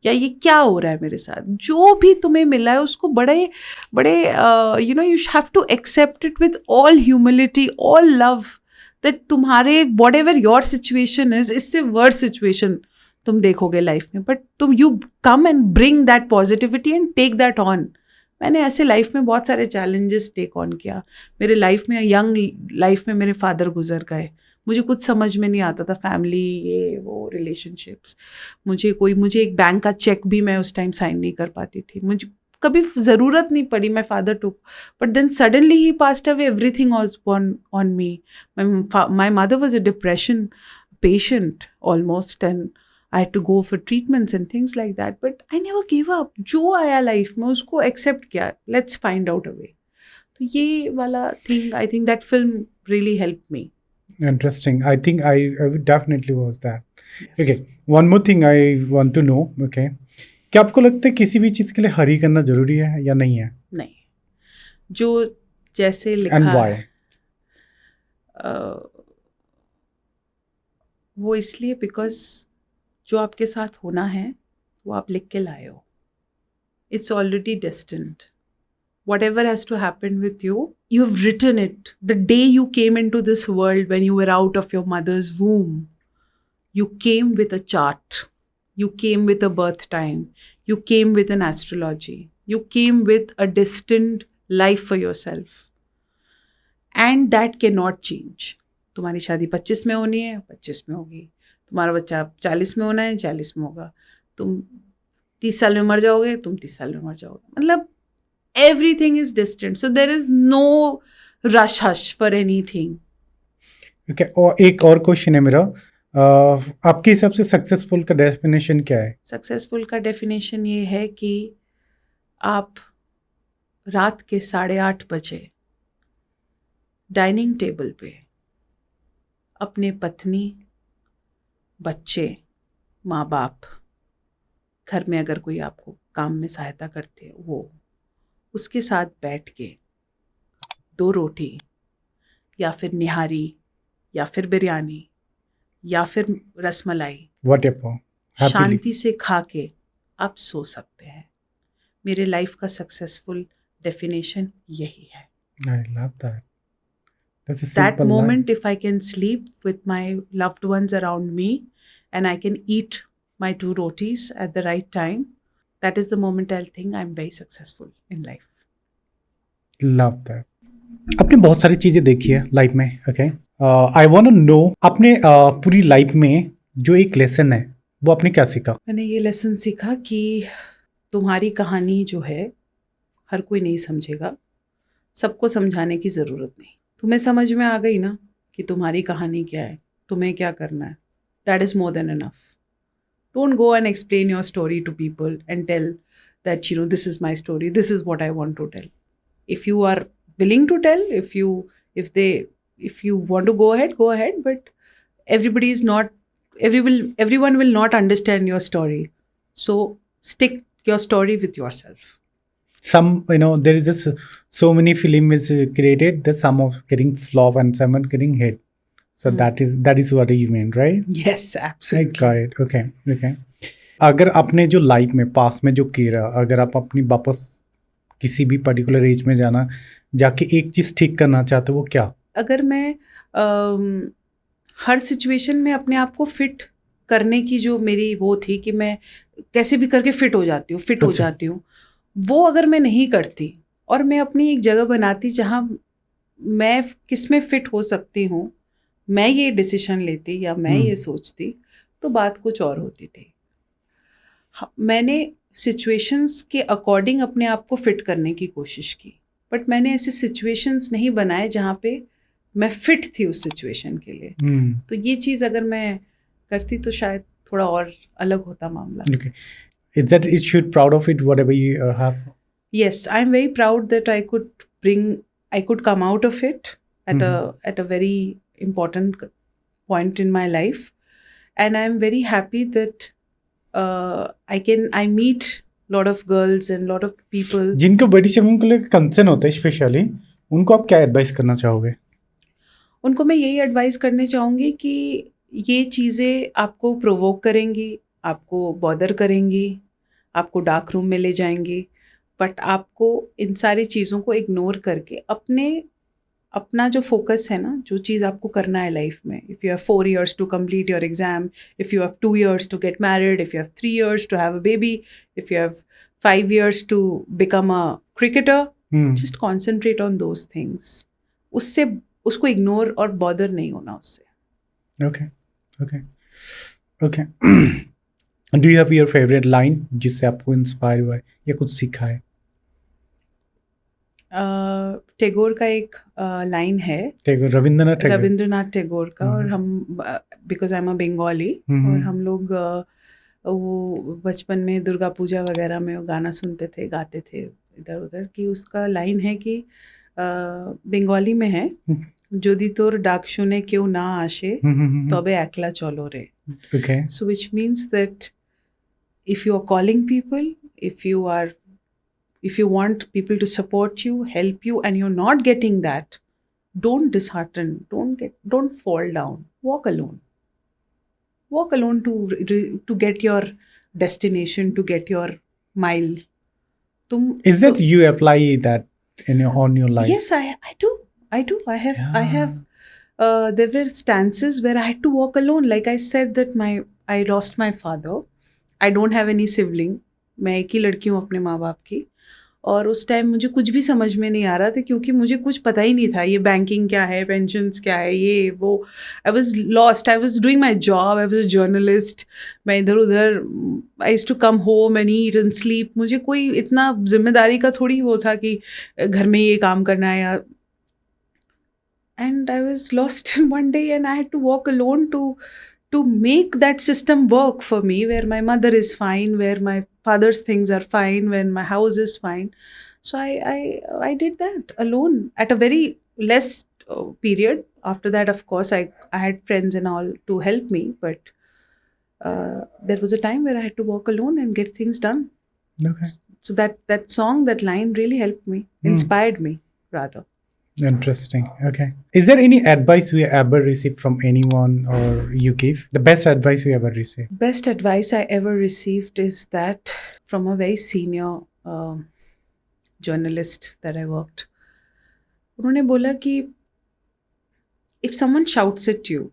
या ये क्या हो रहा है मेरे साथ. जो भी तुम्हें मिला है उसको बड़े बड़े you know, you have to accept it with all humility, all love, that तुम्हारे whatever your situation is, इससे वर्स सिचुएशन तुम देखोगे लाइफ में, बट तुम you come and bring that positivity and take that on. मैंने ऐसे life में बहुत सारे चैलेंजेस टेक ऑन किया. मेरे लाइफ में, यंग लाइफ में मेरे फादर गुजर गए. मुझे कुछ समझ में नहीं आता था, फैमिली, ये वो रिलेशनशिप्स. मुझे एक बैंक का चेक भी मैं उस टाइम साइन नहीं कर पाती थी. मुझे कभी ज़रूरत नहीं पड़ी. My father took, but then suddenly he passed away, everything was on me. My mother was a depression patient almost, and I had to go for treatments and things like that. But I never gave up. जो आया life में उसको accept किया. Let's find out a way. तो ये वाला thing, I think that film really helped me. Interesting. I think I would definitely watch that. Yes. Okay. One more thing I want to know. Okay. क्या आपको लगता है किसी भी चीज़ के लिए हरी करना जरूरी है या नहीं है? नहीं. जो जैसे लिखा And why? वो इसलिए बिकॉज जो आपके साथ होना है वो आप लिख के लाए हो. It's already destined. Whatever has to happen with you, you've written it. The day you came into this world, when you were out of your mother's womb, you came with a chart. You came with a birth time. You came with an astrology. You came with a destined life for yourself. And that cannot change. तुम्हारी शादी 25 में होनी है, 25 में होगी. तुम्हारा बच्चा 40 में होना है, 40 में होगा. तुम 30 साल में मर जाओगे, तुम 30 साल में मर जाओगे. मतलब everything is distant. So there is no rush hush for anything. Okay. और एक और क्वेश्चन है मेरा. आपके हिसाब से सक्सेसफुल का डेफिनेशन क्या है? सक्सेसफुल का डेफिनेशन ये है कि आप रात के 8:30 बजे डाइनिंग टेबल पे अपने पत्नी, बच्चे, माँ बाप, घर में अगर कोई आपको काम में सहायता करते हैं वो, उसके साथ बैठ के 2 रोटी या फिर निहारी या फिर बिरयानी या फिर रसमलाई Whatever. Happily. शांति से खा के आप सो सकते हैं. मेरे लाइफ का सक्सेसफुल डेफिनेशन यही है. I love that. That's a That simple moment, line. if I can sleep with my loved ones around me and I can eat my 2 rotis at the right time, that is the moment I'll think I'm very successful in life. Love that. आपने बहुत सारी चीज़ें देखी है life में. Okay. I want to know, आपने पूरी life में जो एक लेसन है वो आपने क्या सीखा? मैंने ये लेसन सीखा कि तुम्हारी कहानी जो है हर कोई नहीं समझेगा. सबको समझाने की ज़रूरत नहीं. तुम्हें समझ में आ गई ना कि तुम्हारी कहानी क्या है, तुम्हें क्या करना है. That is more than enough. Don't go and explain your story to people and tell that you know this is my story, this is what I want to tell. If you are willing to tell, if you want to go ahead, but everyone will not understand your story. So stick your story with yourself. Some, there is so many film is created, the some of getting flop and some are getting hit. So that is what you mean, right? Yes, absolutely. I got it. Okay. अगर आपने जो life में पास में जो किया, अगर आप अपनी वापस किसी भी पर्टिकुलर एज में जाके एक चीज़ ठीक करना चाहते हो, वो क्या? अगर मैं हर सिचुएशन में अपने आप को फिट करने की जो मेरी वो थी कि मैं कैसे भी करके फिट हो जाती हूँ, वो अगर मैं नहीं करती और मैं अपनी एक जगह बनाती जहाँ मैं किस में फिट हो सकती हूँ, मैं ये डिसीजन लेती या मैं ये सोचती, तो बात कुछ और होती थी. मैंने सिचुएशंस के अकॉर्डिंग अपने आप को फिट करने की कोशिश की, बट मैंने ऐसे सिचुएशंस नहीं बनाए जहाँ पे मैं फिट थी उस सिचुएशन के लिए. तो ये चीज़ अगर मैं करती तो शायद थोड़ा और अलग होता मामला. Okay. Is that it should proud of it whatever you have? Yes, I'm very proud that I could come out of it at a very important point in my life, and I'm very happy that I meet lot of girls and lot of people. जिनको body shaming को लेकर concern होता है specially, उनको आप क्या advice करना चाहोगे? उनको मैं यही एडवाइस करने चाहूँगी कि ये चीज़ें आपको प्रोवोक करेंगी, आपको बॉदर करेंगी, आपको डार्क रूम में ले जाएंगी, बट आपको इन सारी चीज़ों को इग्नोर करके अपना जो फोकस है ना, जो चीज़ आपको करना है लाइफ में, if you have 4 years to complete your exam, if you have 2 years to get married, if you have 3 years to have a baby, if you have 5 years to become a cricketer, just concentrate on those things. उसको ignore और bother नहीं होना उससे. Okay. Do you have your favourite line जिससे आपको inspire हुआ है या कुछ सीखा है? टैगोर का एक लाइन है, रविंद्रनाथ टैगोर का, और हम because I am a Bengali, और हम लोग वो बचपन में दुर्गा पूजा वगैरह में वो गाना सुनते थे, गाते थे इधर उधर, कि उसका लाइन है कि बंगाली में है, যদি তোর ডাক শুনে কেউ না আসে তবে একলা চলো রে. Okay. So which means that if you are calling people, if you want people to support you, help you, and you're not getting that, don't dishearten, don't fall down. Walk alone to get your destination, to get your mile. Is that you apply that on your life? Yes, I do. I have there were stances where I had to walk alone. Like I said that I lost my father. I don't have any sibling. मैं एक ही लड़की हूँ अपने माँ बाप की, और उस टाइम मुझे कुछ भी समझ में नहीं आ रहा था, क्योंकि मुझे कुछ पता ही नहीं था ये बैंकिंग क्या है, पेंशन्स क्या है, ये वो. I was lost. I was doing my job. I was a journalist. मैं इधर उधर, I used to come home and eat and sleep. मुझे कोई इतना जिम्मेदारी का थोड़ी वो था कि घर में ये काम करना है या. And I was lost one day, and I had to walk alone to make that system work for me, where my mother is fine, where my father's things are fine, when my house is fine. So I did that alone at a very less period. After that, of course, I had friends and all to help me, but there was a time where I had to walk alone and get things done. Okay. So that song, that line really helped me, inspired me rather. Interesting. Okay. Is there any advice you ever received from anyone or you give? The best advice you ever received? Best advice I ever received is that from a very senior journalist that I worked. उन्होंने बोला कि if someone shouts at you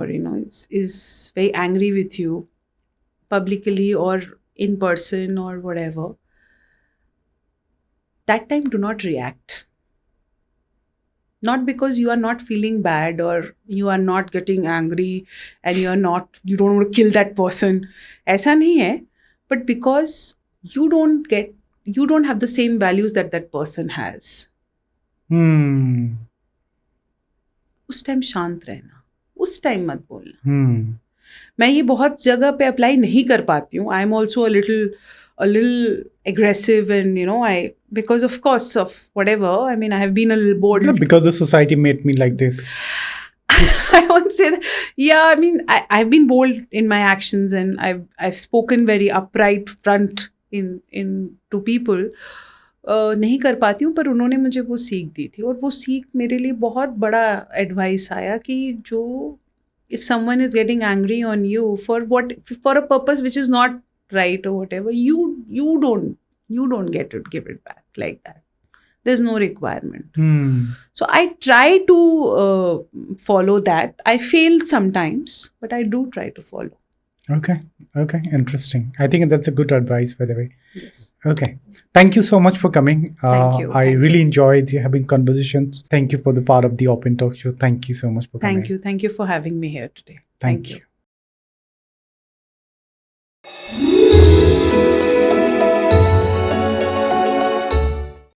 or is very angry with you publicly or in person or whatever, that time do not react. Not because you are not feeling bad or you are not getting angry and you don't want to kill that person. ऐसा नहीं है, but because you don't have the same values that person has. उस time शांत रहना, उस time मत बोलना. मैं ये बहुत जगह पे अप्लाई नहीं कर पाती हूँ. I am also a little aggressive, and because of course of whatever, I mean, I have been a little bored. Because the society made me like this. I won't say that. Yeah, I mean, I've been bold in my actions, and I've spoken very upright front in to people. नहीं कर पाती हूँ, पर उन्होंने मुझे वो सीख दी थी, और वो सीख मेरे लिए बहुत बड़ा एडवाइस आया कि जो if someone is getting angry on you for a purpose which is not right or whatever, you don't get to give it back like that. There's no requirement. So I try to follow that. I fail sometimes, but I do try to follow. Okay, interesting. I think that's a good advice, by the way. Yes. Okay, thank you so much for coming. Thank you. I really enjoyed having conversations. Thank you for the part of the Open Talk Show. Thank you so much for coming. Thank you for having me here today. Thank you.